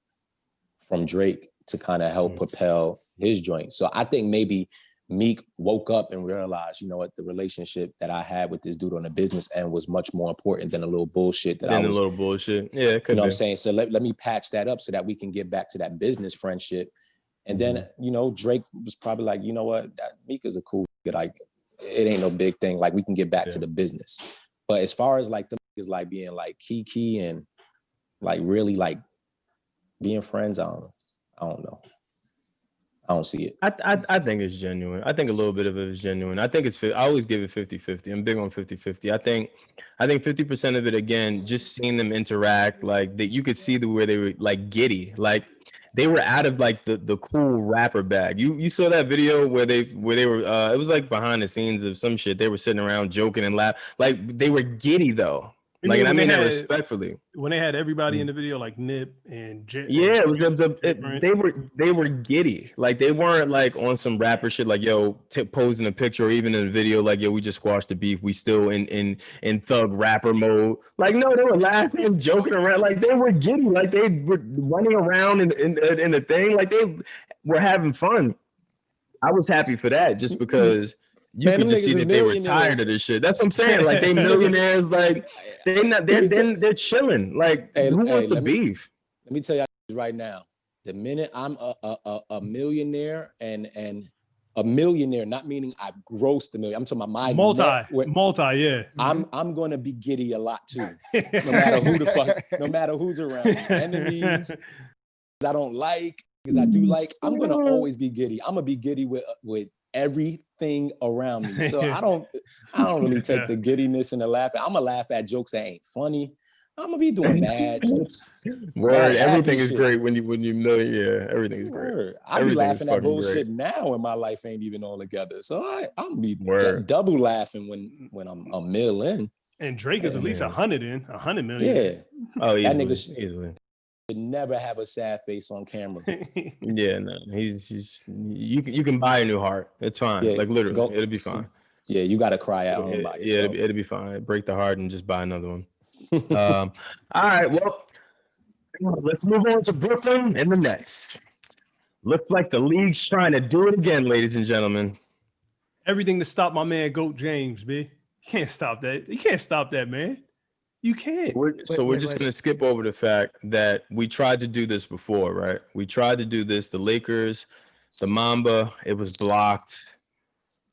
from Drake to kind of help propel his joint. So I think maybe Meek woke up and realized, the relationship that I had with this dude on the business end was much more important than a little bullshit Yeah, it could what I'm saying? So let me patch that up so that we can get back to that business friendship. And then, Drake was probably like, you know what, that Meek is a cool nigga. Like, it ain't no big thing. Like, we can get back to the business. But as far as like the niggas like being like key and like really like being friends, I don't know. I don't see it. I think it's genuine. I think a little bit of it is genuine. I think I always give it 50-50. I'm big on 50-50. I think 50% of it, again, just seeing them interact, like that you could see where they were like giddy, like they were out of like the cool rapper bag. You saw that video where they were it was like behind the scenes of some shit. They were sitting around joking and laugh. Like they were giddy though. Like, and I mean that respectfully. When they had everybody in the video, like Nip and Jet. Yeah, they were giddy. Like they weren't like on some rapper shit. Like yo, posing a picture, or even in a video. Like yo, we just squashed the beef. We still in thug rapper mode. Like no, they were laughing, joking around. Like they were giddy. Like they were running around in the thing. Like they were having fun. I was happy for that, just because. You could just see that they were tired of this shit. That's what I'm saying. Like they millionaires, like they're chilling. Like who wants to beef? Let me tell you right now. The minute I'm a millionaire and a millionaire, not meaning I've grossed $1 million. I'm talking about my multi, yeah. I'm gonna be giddy a lot too. No matter who the fuck, no matter who's around. Enemies I don't like, because I do like, I'm gonna always be giddy. I'm gonna be giddy with everything around me. So I don't really take the giddiness and the laughing. I'm gonna laugh at jokes that ain't funny. I'm gonna be doing bad. Word, everything is great when you know. Yeah, everything is great. Word. I'll be laughing at bullshit now, and my life ain't even all together. So I'm be double laughing when I'm a mill in. And Drake is at least 100 million. Yeah. Oh, easily, that nigga easily. Should never have a sad face on camera. Yeah, no, he's you can buy a new heart. It's fine. Yeah, like literally, it'll be fine. Yeah, you got to cry out by yourself. It'll be fine. Break the heart and just buy another one. All right, well, let's move on to Brooklyn and the Nets. Looks like the league's trying to do it again, ladies and gentlemen. Everything to stop my man Goat James, B. You can't stop that. You can't stop that, man. You can't. So we're just going to skip over the fact that we tried to do this before, right? We tried to do this. The Lakers, the Mamba, it was blocked.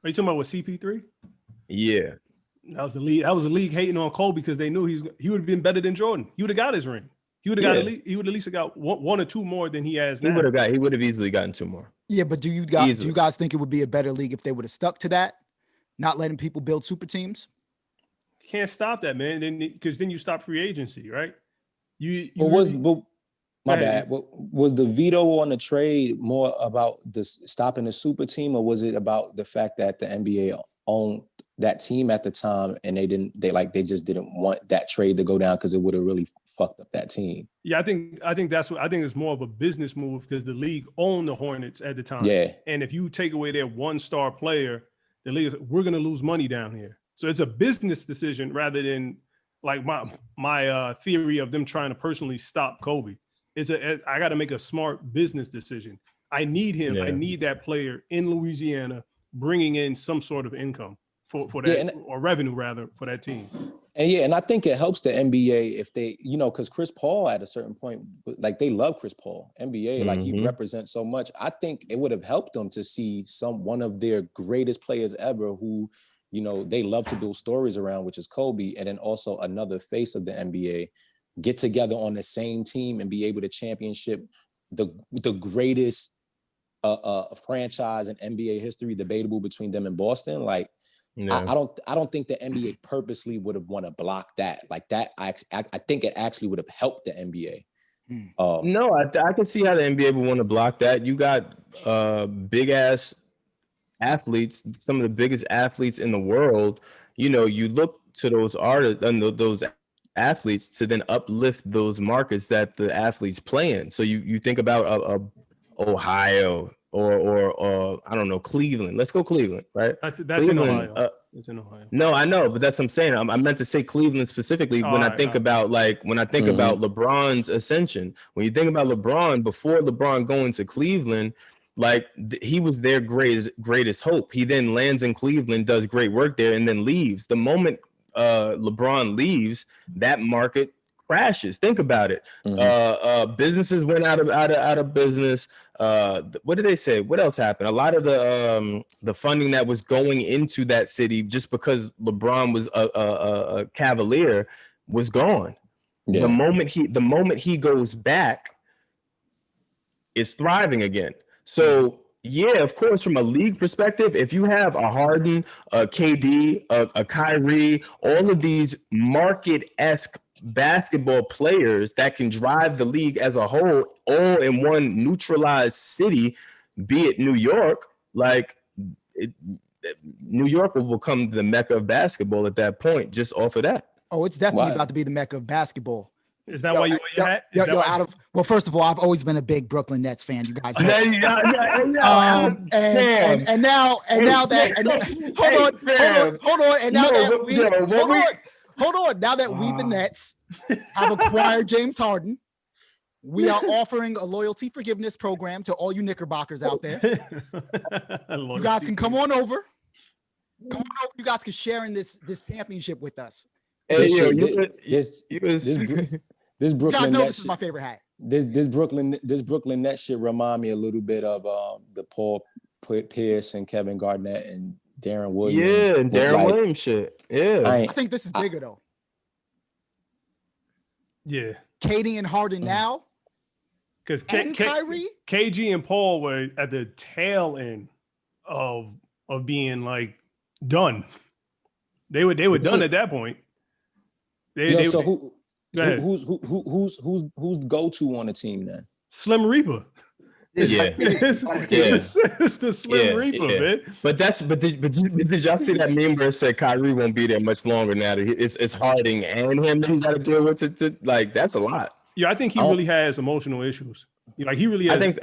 Are you talking about with CP3? Yeah. That was the league. That was the league hating on Cole because they knew he would have been better than Jordan. He would have got his ring. He would have got he would at least have got one or two more than he has now. He would have easily gotten 2 more. Yeah, but do you guys think it would be a better league if they would have stuck to that, not letting people build super teams? Can't stop that, man. Then because then you stop free agency, right? My bad. Was the veto on the trade more about stopping the super team, or was it about the fact that the NBA owned that team at the time and they just didn't want that trade to go down because it would have really fucked up that team? Yeah, I think it's more of a business move because the league owned the Hornets at the time. Yeah. And if you take away their 1-star player, the league is, we're gonna lose money down here. So it's a business decision rather than like my theory of them trying to personally stop Kobe. I got to make a smart business decision. I need him. Yeah. I need that player in Louisiana bringing in some sort of income for that, or revenue rather, for that team. And I think it helps the NBA if they, because Chris Paul at a certain point, like they love Chris Paul. NBA, like he represents so much. I think it would have helped them to see one of their greatest players ever who, they love to build stories around, which is Kobe, and then also another face of the NBA, get together on the same team and be able to championship the greatest franchise in NBA history, debatable between them and Boston. Like, I don't think the NBA purposely would have want to block that. Like that, I think it actually would have helped the NBA. No, I can see how the NBA would want to block that. You got big ass athletes, some of the biggest athletes in the world. You look to those artists and those athletes to then uplift those markets that the athletes play in. So you think about Ohio or I don't know, Cleveland. Let's go Cleveland, right? That's Cleveland, in Ohio. It's in Ohio. No, I know, but that's what I'm saying. I meant to say Cleveland specifically when I think about LeBron's ascension. When you think about LeBron, before LeBron going to Cleveland, like he was their greatest hope. He then lands in Cleveland, does great work there, and then leaves. The moment LeBron leaves, that market crashes. Think about it. Businesses went out of business. What did they say? What else happened? A lot of the funding that was going into that city just because LeBron was a Cavalier was gone. Yeah. The moment he goes back, it's thriving again. So Yeah, of course, from a league perspective, if you have a Harden, a KD, a Kyrie, all of these market-esque basketball players that can drive the league as a whole, all in one neutralized city, be it New York, like it, New York will become the mecca of basketball at that point, just off of that. Oh, it's definitely Why? about to be the mecca of basketball. Is that why you wear your hat? Is that Yo, why- well, first of all, I've always been a big Brooklyn Nets fan. You guys know. And now that hold on, and now that we hold on, now that we the Nets have acquired James Harden, we are offering a loyalty forgiveness program to all you Knickerbockers out there. You guys can come on over. Come on over. You guys can share in this championship with us. Hey, This yo, shit- this You guys Brooklyn know Nets this is my favorite hat. this Brooklyn Nets shit remind me a little bit of the Paul Pierce and Kevin Garnett and Darren Williams. Yeah, and Darren Williams shit. Yeah. I think this is bigger though. Yeah. KD and Harden now, Because Kyrie. KG and Paul were at the tail end of being like done. They were done at that point. Who's go to on the team then? Slim Reaper. Yeah. It's the Slim Reaper, man. But did y'all see that meme where it said Kyrie won't be there much longer now? That it's Harding and him that he got to deal with it. Like that's a lot. Yeah, I think he really has emotional issues. Like he really has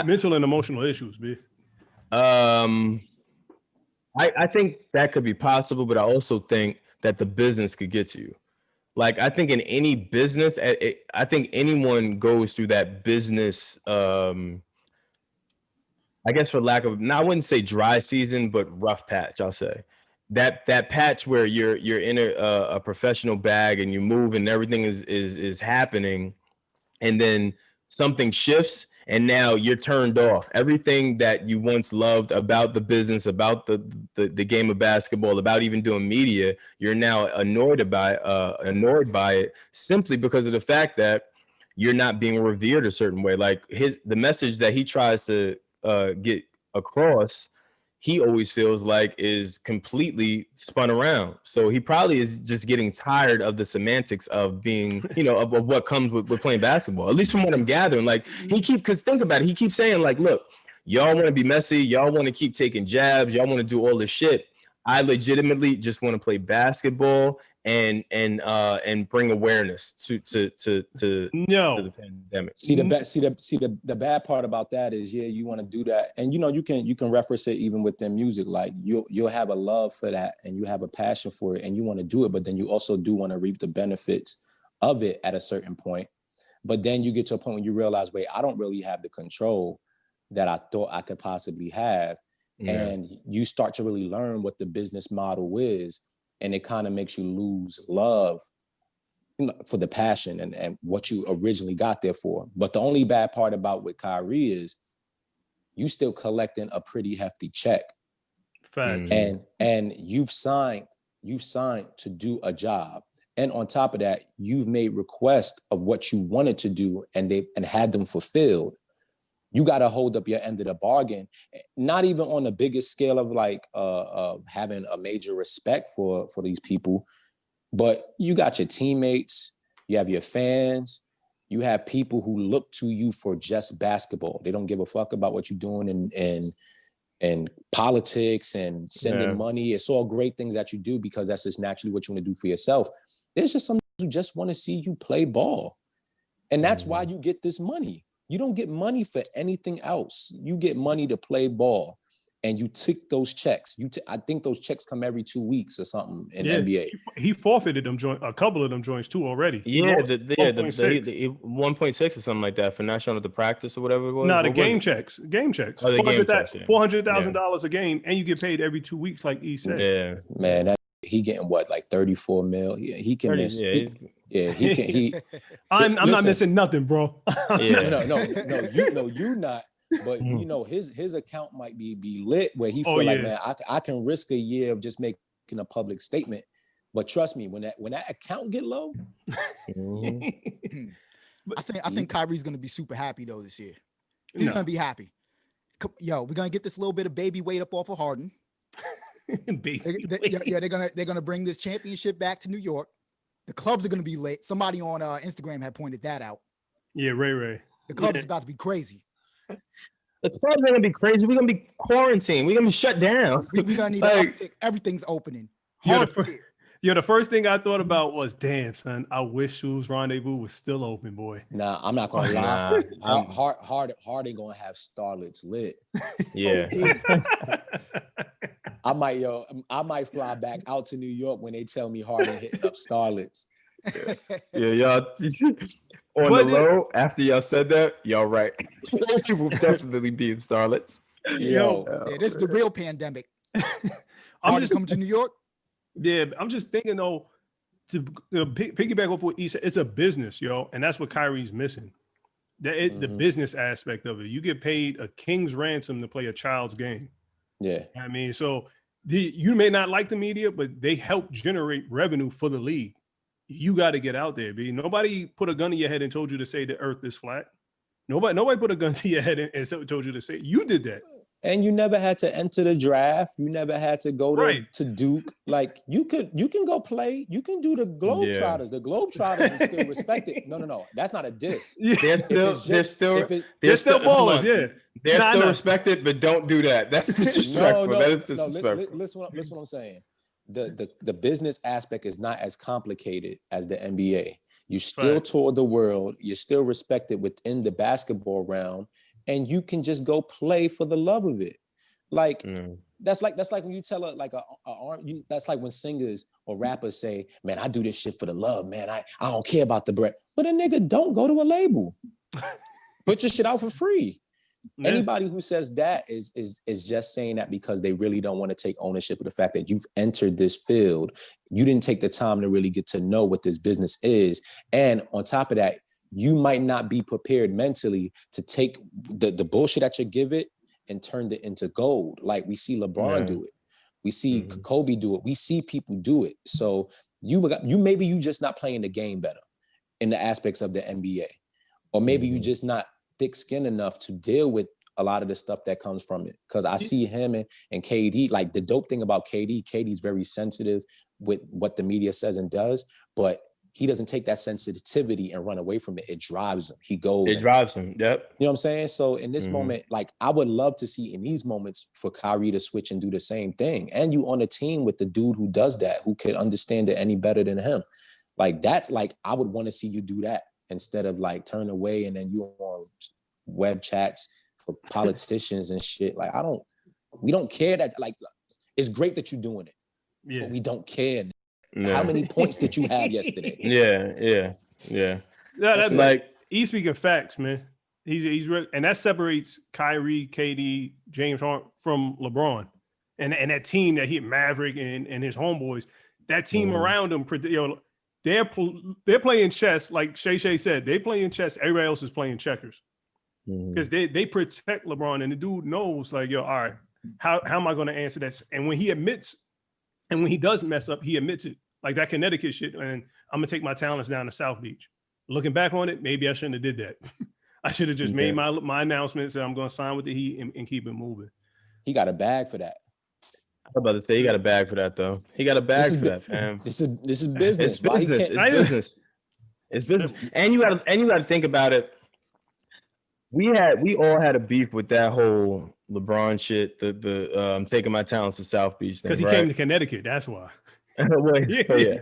mental and emotional issues, man. I think that could be possible, but I also think that the business could get to you. Like I think in any business, I think anyone goes through that business. I guess for lack of, I wouldn't say dry season, but rough patch. I'll say that patch where you're in a professional bag and you move and everything is happening, and then something shifts. And now you're turned off. Everything that you once loved about the business, about the game of basketball, about even doing media, you're now annoyed by it simply because of the fact that you're not being revered a certain way. Like the message that he tries to get across, he always feels like is completely spun around. So he probably is just getting tired of the semantics of being, of what comes with playing basketball. At least from what I'm gathering, like because think about it, he keeps saying like, look, y'all want to be messy, y'all want to keep taking jabs, y'all want to do all this shit. I legitimately just want to play basketball and bring awareness to the pandemic. The bad part about that is, you want to do that, and you can reference it even with their music. Like you'll have a love for that, and you have a passion for it, and you want to do it, but then you also do want to reap the benefits of it at a certain point. But then you get to a point when you realize, wait, I don't really have the control that I thought I could possibly have. Yeah. And you start to really learn what the business model is, and it kind of makes you lose love for the passion and what you originally got there for. But the only bad part about with Kyrie is you still collecting a pretty hefty check. Fact. And you've signed to do a job. And on top of that, you've made requests of what you wanted to do and had them fulfilled. You got to hold up your end of the bargain, not even on the biggest scale of like having a major respect for these people, but you got your teammates, you have your fans, you have people who look to you for just basketball. They don't give a fuck about what you're doing in politics and sending money. It's all great things that you do because that's just naturally what you want to do for yourself. There's just some who just want to see you play ball. And that's why you get this money. You don't get money for anything else. You get money to play ball, and you take those checks. I think those checks come every 2 weeks or something in NBA. He forfeited a couple of them joints too already. Yeah, the 1.6 or something like that for not showing up to practice or whatever it was. No, the game checks. Game checks. Oh, the game checks. $400,000 a game, and you get paid every 2 weeks, like E said. Yeah, man, he getting what, like 34 mil? Yeah, he can 30, miss. He can. I'm not missing nothing, bro. Yeah. No, you're not. But his account might be lit where he feel like, man, I can risk a year of just making a public statement. But trust me, when that account get low, I think Kyrie's gonna be super happy though this year. He's gonna be happy Yo, we're gonna get this little bit of baby weight up off of Harden. They're gonna bring this championship back to New York. The clubs are gonna be late. Somebody on Instagram had pointed that out. Yeah, Ray. The clubs is about to be crazy. The clubs are gonna be crazy. We're gonna be quarantined. We're gonna be shut down. We're gonna need an uptick. Everything's opening. The first thing I thought about was, damn, son, I wish Shoes Rendezvous was still open, boy. Nah, I'm not gonna lie. Harden gonna have starlets lit. Yeah. I might fly back out to New York when they tell me Harden hitting up starlets. Yeah, y'all. On the low, after y'all said that, y'all right. You will definitely be in starlets. Yeah, this is the real pandemic. I'm just coming to New York. Yeah, I'm just thinking though, to piggyback off what he said, it's a business, yo, and that's what Kyrie's missing. The business aspect of it. You get paid a king's ransom to play a child's game. Yeah, I mean, so you may not like the media, but they help generate revenue for the league. You got to get out there, B. Nobody put a gun to your head and told you to say the earth is flat. Nobody put a gun to your head and told you to say. You did that. And you never had to enter the draft. You never had to go to Duke. Like you can go play. You can do the Globetrotters. The Globetrotters is still respected. No. That's not a diss. They're still ballers. Yeah. They're still respected, but don't do that. That's disrespectful. That is disrespectful. Listen what I'm saying. The business aspect is not as complicated as the NBA. You still tour the world. You're still respected within the basketball realm. And you can just go play for the love of it. Like that's like when you tell that's like when singers or rappers say, man, I do this shit for the love, man. I don't care about the bread. But a nigga don't go to a label. Put your shit out for free. Yeah. Anybody who says that is just saying that because they really don't want to take ownership of the fact that you've entered this field. You didn't take the time to really get to know what this business is. And on top of that, you might not be prepared mentally to take the bullshit that you give it and turn it into gold. Like we see LeBron do it. We see Kobe do it. We see people do it. So you just not playing the game better in the aspects of the NBA. Or maybe you just not thick-skinned enough to deal with a lot of the stuff that comes from it. Because I see him and KD, like the dope thing about KD's very sensitive with what the media says and does, but he doesn't take that sensitivity and run away from it. It drives him. He goes. It drives him. Yep. You know what I'm saying? So in this moment, like I would love to see in these moments for Kyrie to switch and do the same thing. And you on a team with the dude who does that, who could understand it any better than him. Like that's like, I would want to see you do that instead of like turn away and then you on web chats for politicians and shit. Like we don't care that, like, it's great that you're doing it. Yeah. But we don't care. No. How many points did you have yesterday? Yeah. That's like he's speaking facts, man. He's and that separates Kyrie, KD, James Harden from LeBron, and that team that he had, Maverick and his homeboys. That team around him, they're playing chess, like Shay said. They playing chess. Everybody else is playing checkers because they protect LeBron, and the dude knows, like, yo, all right, how am I going to answer that? And when he admits. And when he does mess up, he admits it. Like that Connecticut shit, and I'm gonna take my talents down to South Beach. Looking back on it, maybe I shouldn't have did that. I should have just made my announcement, said I'm gonna sign with the Heat and keep it moving. He got a bag for that. I was about to say he got a bag for that though. He got a bag for that, fam. This is business. It's business. It's business. And you gotta think about it. We all had a beef with that whole LeBron shit, the taking my talents to South Beach thing. Because he came to Connecticut, that's why. Yeah.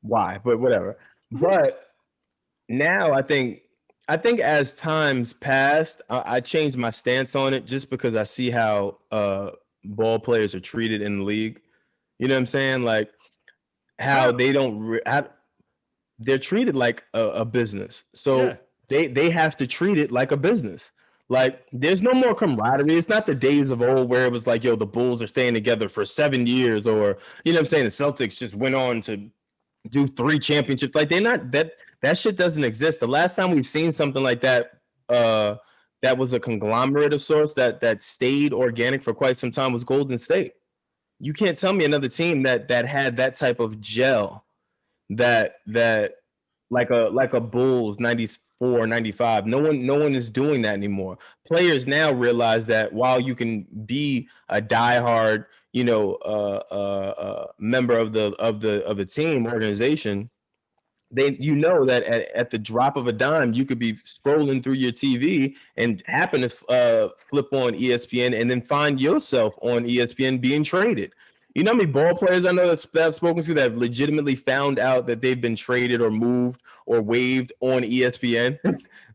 Why? But whatever. But now I think as times passed, I changed my stance on it just because I see how ball players are treated in the league. You know what I'm saying? Like how they don't they're treated like a business. So they have to treat it like a business. Like, there's no more camaraderie. It's not the days of old where it was like, yo, the Bulls are staying together for 7 years, or, you know what I'm saying, the Celtics just went on to do 3 championships. Like, they're not, that shit doesn't exist. The last time we've seen something like that, that was a conglomerate of sorts that stayed organic for quite some time was Golden State. You can't tell me another team that had that type of gel that like a Bulls 90s 94, 95. No one is doing that anymore. Players now realize that while you can be a diehard, member of the team organization, you know that at the drop of a dime, you could be scrolling through your TV and happen to flip on ESPN and then find yourself on ESPN being traded. You know how many ball players I know that I've spoken to that have legitimately found out that they've been traded or moved or waived on ESPN?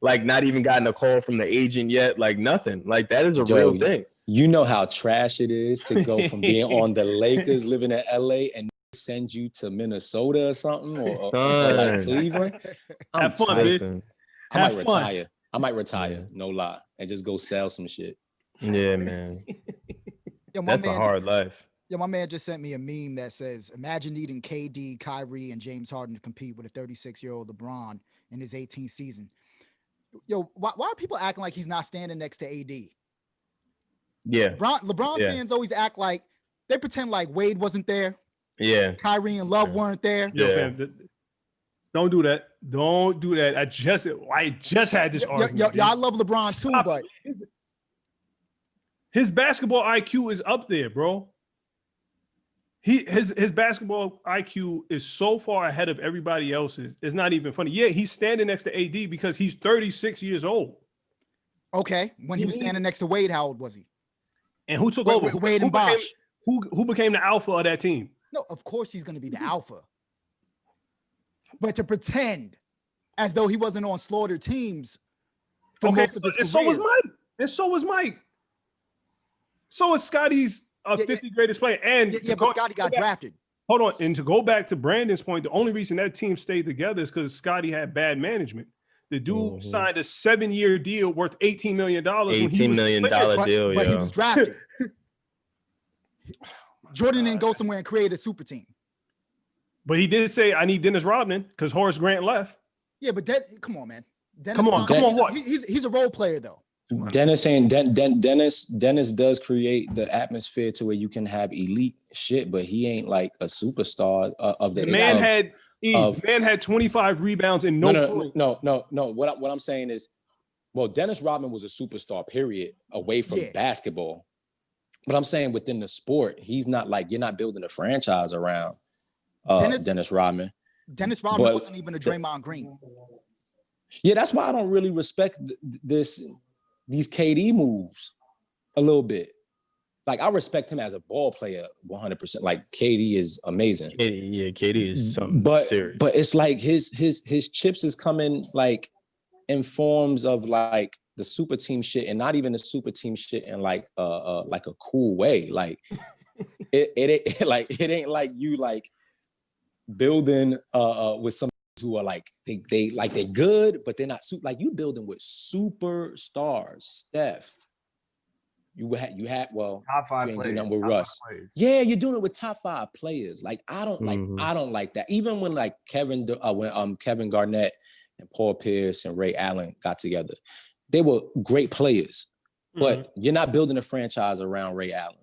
Like not even gotten a call from the agent yet, like nothing. Like that is a real thing. You know how trash it is to go from being on the Lakers, living in LA, and send you to Minnesota or something, or like Cleveland. Have fun, bitch. I might retire, no lie, and just go sell some shit. Yeah, man. That's a hard life. Yeah, my man just sent me a meme that says, imagine needing KD, Kyrie, and James Harden to compete with a 36-year-old LeBron in his 18th season. Yo, why are people acting like he's not standing next to AD? Yeah. LeBron fans always act like they pretend like Wade wasn't there. Yeah. Kyrie and Love weren't there. Yo, fam, don't do that. Don't do that. I just had this argument. I love LeBron too, but his basketball IQ is up there, bro. His basketball IQ is so far ahead of everybody else's. It's not even funny. Yeah, he's standing next to AD because he's 36 years old. Okay. When he was standing next to Wade, how old was he? And who took over? Wade and Bosh. Who became the alpha of that team? No, of course he's going to be the alpha. But to pretend as though he wasn't on slaughtered teams for most of his career. So was Mike. And so was Mike. So is Scotty's 50 greatest player. And but Scotty got drafted. Hold on. And to go back to Brandon's point, the only reason that team stayed together is because Scotty had bad management. The dude signed a 7-year deal worth $18 million. $18 million deal, but he was drafted. Jordan didn't go somewhere and create a super team. But he did say, I need Dennis Rodman because Horace Grant left. Yeah, but come on, man. Come on, what? He's a role player, though. Dennis does create the atmosphere to where you can have elite shit, but he ain't like a superstar of the man had 25 rebounds and no. What I'm saying is, well, Dennis Rodman was a superstar, period, away from basketball. But I'm saying within the sport, he's not like, you're not building a franchise around Dennis Rodman. Dennis Rodman wasn't even a Draymond Green. Yeah, that's why I don't really respect these KD moves a little bit. Like, I respect him as a ball player 100%. Like, KD is amazing. KD is something serious. But it's like his chips is coming like in forms of like the super team shit, and not even the super team shit in like a cool way. Like it ain't like you like building with some who are like they're good, but they're not super. Like, you building with superstars. Steph, you had top 5 you players. With Russ. Yeah, you're doing it with top 5 players. Like, I don't like that. Even when like Kevin Garnett and Paul Pierce and Ray Allen got together, they were great players, but you're not building a franchise around Ray Allen.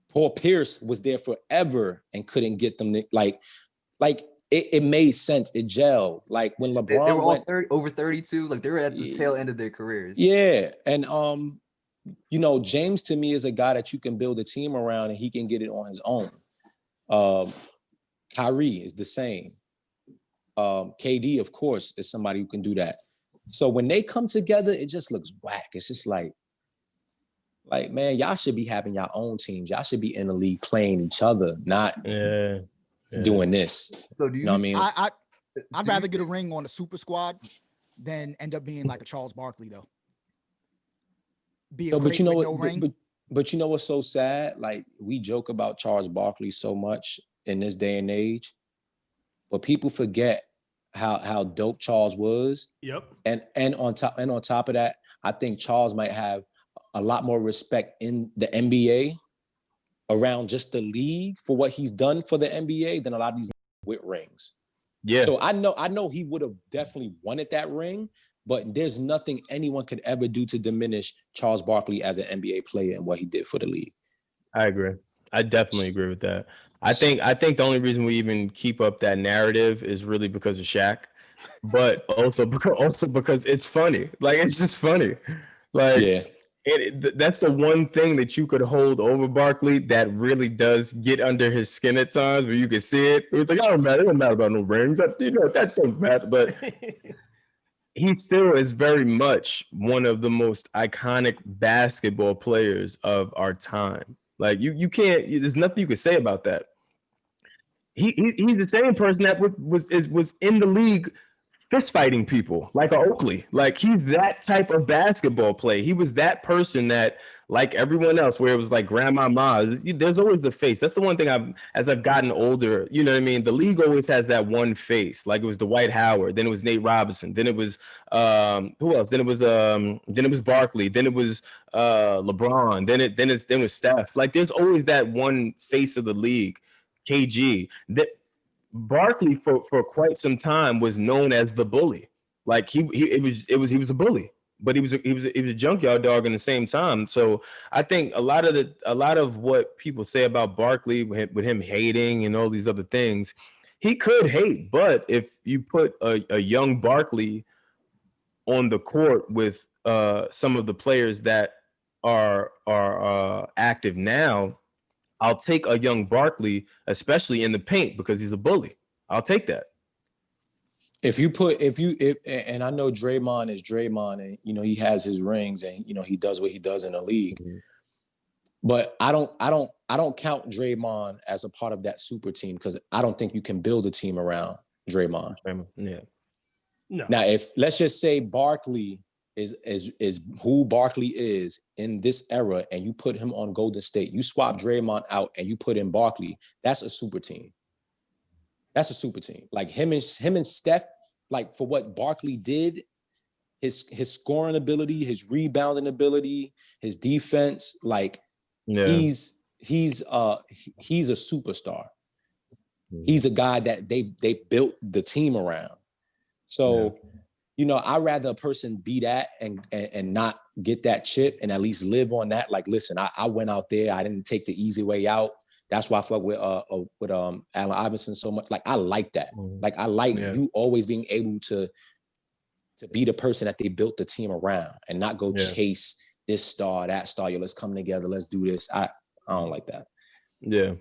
Paul Pierce was there forever and couldn't get them it made sense. It gelled. Like when LeBron they were all over 32, like they were at the tail end of their careers. Yeah, and James to me is a guy that you can build a team around and he can get it on his own. Kyrie is the same. KD, of course, is somebody who can do that. So when they come together, it just looks whack. It's just like, man, y'all should be having your own teams. Y'all should be in the league playing each other, not doing this. So do you know what I mean? I'd rather get a ring on a super squad than end up being like a Charles Barkley, though. But you know what? But you know what's so sad? Like, we joke about Charles Barkley so much in this day and age, but people forget how dope Charles was. Yep. And on top of that, I think Charles might have a lot more respect in the NBA around just the league for what he's done for the NBA than a lot of these with rings. Yeah. So I know he would have definitely wanted that ring, but there's nothing anyone could ever do to diminish Charles Barkley as an NBA player and what he did for the league. I agree. I definitely agree with that. I think the only reason we even keep up that narrative is really because of Shaq. but also because it's funny. Like it's just funny. Like Yeah. that's the one thing that you could hold over Barkley that really does get under his skin at times, where you can see it. It's like, I don't matter. It don't matter about no rings. That don't matter. But he still is very much one of the most iconic basketball players of our time. Like you can't. There's nothing you can say about that. He's the same person that was in the league fist fighting people like a Oakley. Like he's that type of basketball play. He was that person that, like everyone else, where it was like Grandma Ma. There's always the face. That's the one thing as I've gotten older, you know what I mean? The league always has that one face. Like it was Dwight Howard, then it was Nate Robinson, then it was who else? Then it was Barkley, then it was LeBron, then it was Steph. Like there's always that one face of the league. KG. That Barkley for quite some time was known as the bully. Like he was a bully, but he was a junkyard dog in the same time. So I think a lot of what people say about Barkley with him hating and all these other things, he could hate, but if you put a young Barkley on the court with some of the players that are active now, I'll take a young Barkley, especially in the paint, because he's a bully. I'll take that. And I know Draymond is Draymond, and you know he has his rings, and you know he does what he does in the league. Mm-hmm. But I don't count Draymond as a part of that super team, because I don't think you can build a team around Draymond. Yeah. No. Now, if let's just say Barkley is who Barkley is in this era, and you put him on Golden State, you swap Draymond out and you put in Barkley, that's a super team. That's a super team. Like him and Steph, like for what Barkley did, his scoring ability, his rebounding ability, his defense, like he's a superstar. He's a guy that they built the team around. So you know, I'd rather a person be that and not get that chip and at least live on that. Like, listen, I went out there. I didn't take the easy way out. That's why I fuck with Allen Iverson so much. Like, I like that. Like, I like you always being able to be the person that they built the team around and not go chase this star, that star. Yo, let's come together. Let's do this. I don't like that. Yeah.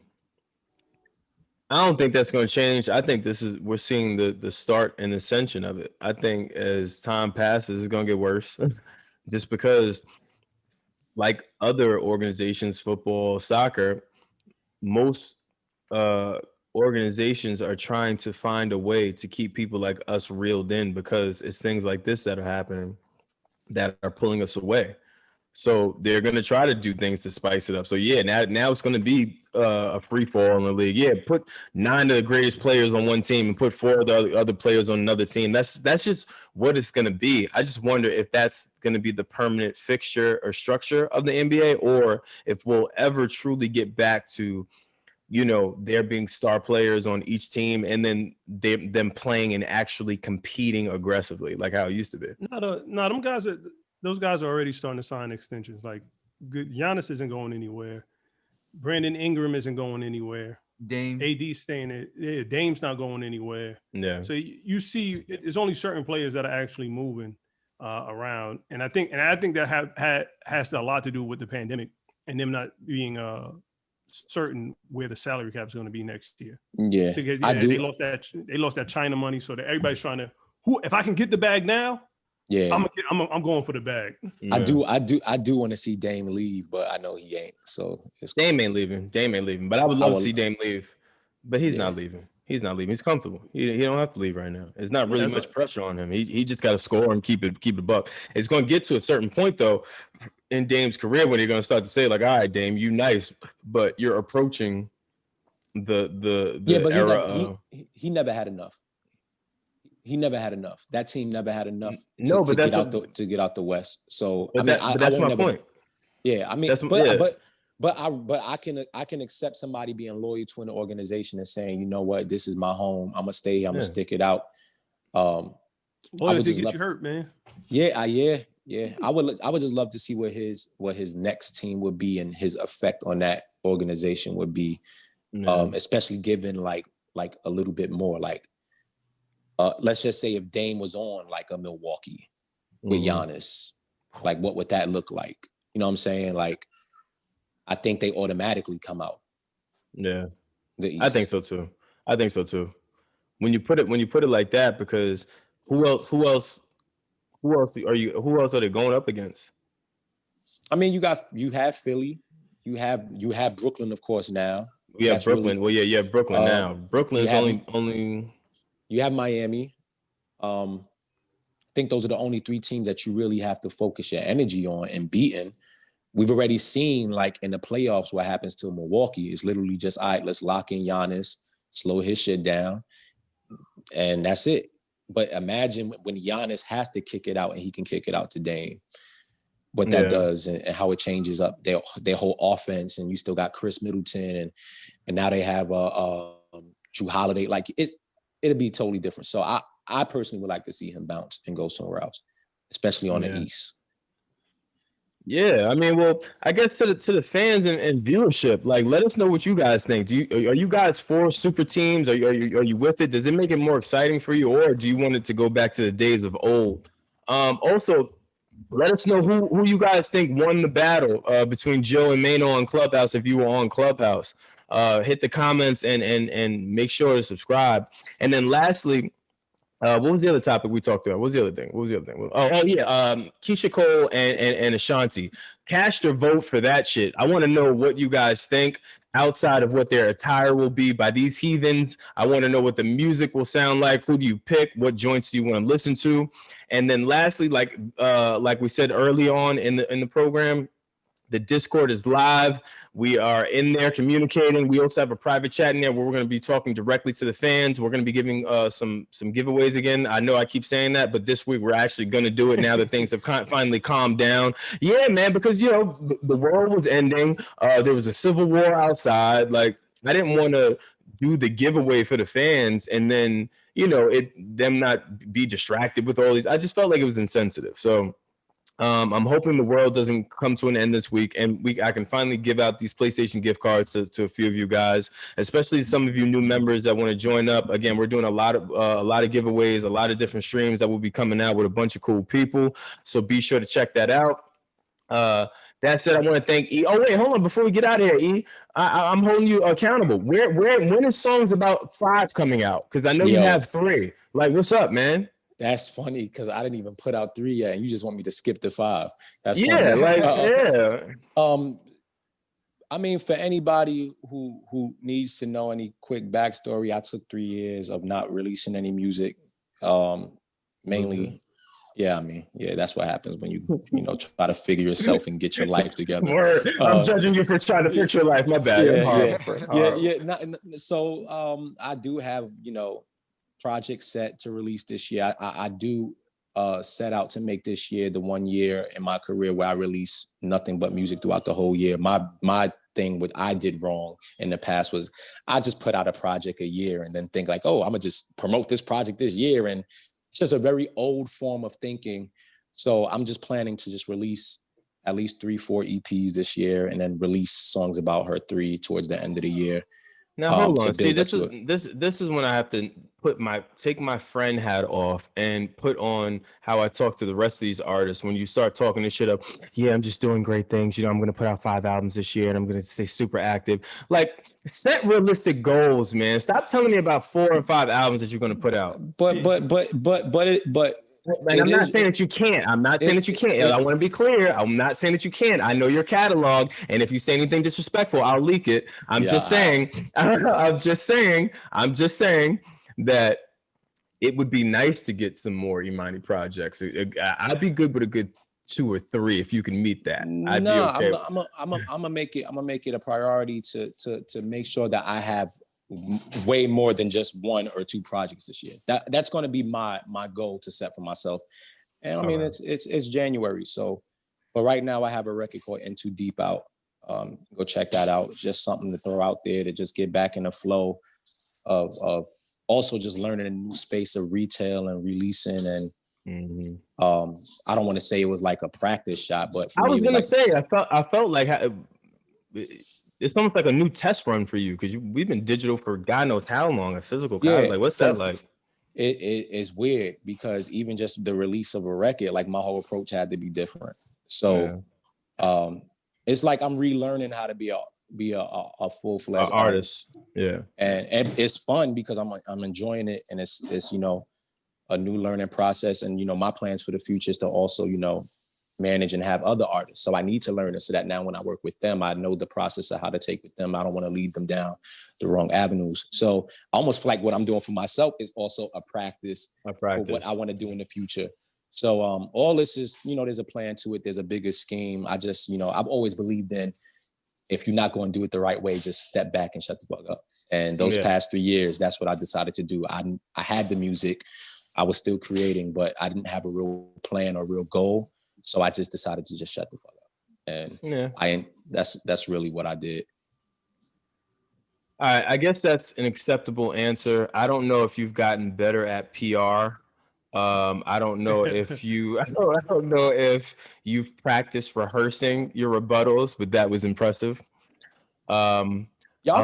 I don't think that's going to change. I think we're seeing the start and ascension of it. I think as time passes, it's going to get worse just because, like other organizations, football, soccer, most organizations are trying to find a way to keep people like us reeled in, because it's things like this that are happening that are pulling us away. So they're going to try to do things to spice it up. So now it's going to be a free fall in the league. Yeah, put 9 of the greatest players on one team and put 4 of the other players on another team. That's just what it's going to be. I just wonder if that's going to be the permanent fixture or structure of the NBA, or if we'll ever truly get back to, you know, there being star players on each team and then them playing and actually competing aggressively like how it used to be. Those guys are already starting to sign extensions. Like, Giannis isn't going anywhere. Brandon Ingram isn't going anywhere. Dame. AD staying there. Yeah, Dame's not going anywhere. Yeah. So you see, there's only certain players that are actually moving around, and I think that has a lot to do with the pandemic and them not being certain where the salary cap is going to be next year. Yeah, so, I do. They lost that China money, so that everybody's trying to. If I can get the bag now. Yeah, I'm going for the bag. Yeah. I do want to see Dame leave, but I know he ain't. So Dame ain't leaving. But I would love to see Dame leave. But he's not leaving. He's not leaving. He's comfortable. He don't have to leave right now. There's not really much pressure on him. He just got to score and keep it buck. It's going to get to a certain point though in Dame's career when you're going to start to say like, all right, Dame, you nice, but you're approaching the era. He never had enough. He never had enough. That team never had enough to get out the West. So that's my point. Yeah, I mean, but I can accept somebody being loyal to an organization and saying, you know what, this is my home. I'm gonna stay. I'm gonna stick it out. Loyalty get you hurt, man. Yeah. I would just love to see what his next team would be and his effect on that organization would be, especially given like a little bit more like. let's just say if Dame was on like a Milwaukee with Giannis, like what would that look like? You know what I'm saying? Like, I think they automatically come out. Yeah, the East. I think so too. When you put it like that, because who else are they going up against? I mean, you have Philly, you have Brooklyn, of course, now. Yeah, Brooklyn. You have Brooklyn now. Brooklyn is only. You have Miami. I think those are the only three teams that you really have to focus your energy on and beating. We've already seen, like, in the playoffs, what happens to Milwaukee is literally just, all right, let's lock in Giannis, slow his shit down, and that's it. But imagine when Giannis has to kick it out and he can kick it out to Dame, what that does and how it changes up their whole offense. And you still got Chris Middleton, and now they have Jrue Holiday. Like, it'll be totally different. So I personally would like to see him bounce and go somewhere else, especially on the East. Yeah, I mean, well, I guess to the fans and viewership, like, let us know what you guys think. Are you guys for super teams? Are you with it? Does it make it more exciting for you, or do you want it to go back to the days of old? Also, let us know who you guys think won the battle between Joe and Mano on Clubhouse. If you were on Clubhouse, hit the comments and make sure to subscribe. And then lastly, what was the other topic we talked about? What was the other thing? Oh yeah, Keyshia Cole and Ashanti. Cast your vote for that shit. I want to know what you guys think outside of what their attire will be by these heathens. I want to know what the music will sound like. Who do you pick? What joints do you want to listen to? And then lastly, like we said early on in the program, the Discord is live. We are in there communicating. We also have a private chat in there where we're going to be talking directly to the fans. We're going to be giving some giveaways again. I know I keep saying that, but this week we're actually going to do it now that things have finally calmed down. Yeah, man, because, the world was ending. There was a civil war outside. Like, I didn't want to do the giveaway for the fans and then, them not be distracted with all these. I just felt like it was insensitive. So I'm hoping the world doesn't come to an end this week, and I can finally give out these PlayStation gift cards to a few of you guys, especially some of you new members that want to join up. Again, we're doing a lot of giveaways, a lot of different streams that will be coming out with a bunch of cool people. So be sure to check that out. That said, I want to thank E. Oh wait, hold on. Before we get out of here, E, I'm holding you accountable. When is Songs About 5 coming out? Because I know you have 3. Like, what's up, man? That's funny because I didn't even put out 3 yet, and you just want me to skip to 5. That's funny. I mean, for anybody who needs to know any quick backstory, I took 3 years of not releasing any music. Mainly, that's what happens when you try to figure yourself and get your life together. I'm judging you for trying to fix your life. My bad. So I do have project set to release this year. I do set out to make this year the 1 year in my career where I release nothing but music throughout the whole year. My thing, what I did wrong in the past was I just put out a project a year and then think like, oh, I'm gonna just promote this project this year. And it's just a very old form of thinking. So I'm just planning to just release at least 3-4 EPs this year and then release Songs About Her 3 towards the end of the year. Now hold on. See, this is when I have to take my friend hat off and put on how I talk to the rest of these artists. When you start talking this shit up, I'm just doing great things. I'm gonna put out 5 albums this year and I'm gonna stay super active. Like, set realistic goals, man. Stop telling me about 4 or 5 albums that you're gonna put out. And I'm not saying that you can't. I want to be clear. I'm not saying that you can't. I know your catalog, and if you say anything disrespectful, I'll leak it. I'm just saying that it would be nice to get some more Emanny projects. I'd be good with a good 2 or 3 if you can meet that. I'm gonna make it a priority to make sure that I have way more than just 1 or 2 projects this year. That's going to be my goal to set for myself. And I mean, it's January. So, but right now I have a record called In Too Deep out. Go check that out. It's just something to throw out there to just get back in the flow of also just learning a new space of retail and releasing. And I don't want to say it was like a practice shot, but for me, I felt like it's almost like a new test run for you because we've been digital for God knows how long, a physical copy. Like, what's that like? It's weird because even just the release of a record, like my whole approach had to be different. So it's like I'm relearning how to be a full-fledged artist. Yeah. And it's fun because I'm enjoying it, and it's a new learning process. And my plans for the future is to also manage and have other artists. So I need to learn it so that now when I work with them, I know the process of how to take with them. I don't want to lead them down the wrong avenues. So I almost feel like what I'm doing for myself is also a practice for what I want to do in the future. So all this is, there's a plan to it. There's a bigger scheme. I just, I've always believed in, if you're not going to do it the right way, just step back and shut the fuck up. And those past 3 years, that's what I decided to do. I had the music. I was still creating, but I didn't have a real plan or real goal. So I just decided to just shut the fuck up. And that's really what I did. All right, I guess that's an acceptable answer. I don't know if you've gotten better at PR. I don't know if I don't know if you've practiced rehearsing your rebuttals, but that was impressive. Yo,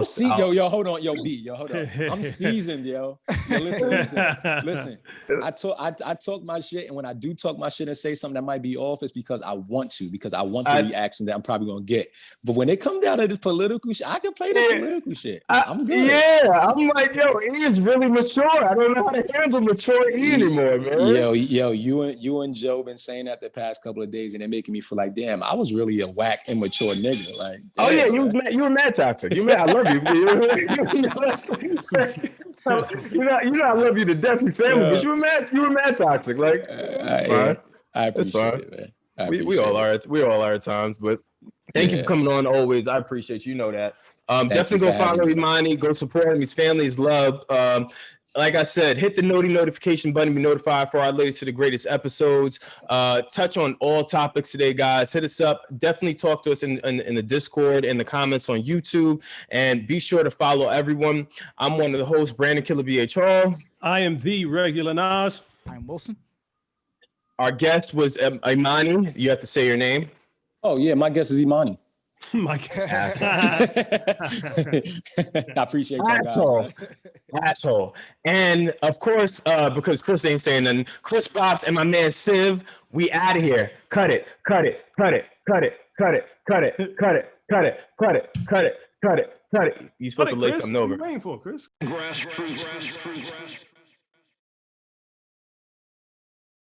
hold on, hold on. I'm seasoned, yo. Listen. I talk my shit, and when I do talk my shit and say something that might be off, it's because I want the reaction that I'm probably gonna get. But when it comes down to the political shit, I can play the political shit. I'm good. Yeah, I'm like, yo, Ian's really mature. I don't know how to handle mature Ian anymore, man. Yo, you and Joe been saying that the past couple of days, and they're making me feel like, damn, I was really a whack, immature nigga. Like, damn, oh yeah, you were mad toxic. I love you. I love you to death, your family, but you were mad toxic. Like, it's fine. I appreciate it, man. We all are at times, but thank you for coming on always. I appreciate you. You know that. Definitely go follow Emanny, go support him. His family is loved. Like I said, hit the notification button, be notified for our latest to the greatest episodes. Touch on all topics today, guys. Hit us up. Definitely talk to us in the Discord and the comments on YouTube. And be sure to follow everyone. I'm one of the hosts, Brandon Killabh Hall. I am the regular Nas. I'm Wylson. Our guest was Emanny. You have to say your name. Oh, yeah, my guest is Emanny. My guest. I appreciate y'all guys. Asshole. And of course, because Chris ain't saying nothing, Chris Pops and my man Civ, we out of here. Cut it. You supposed to lay something over. What are you waiting for, Chris?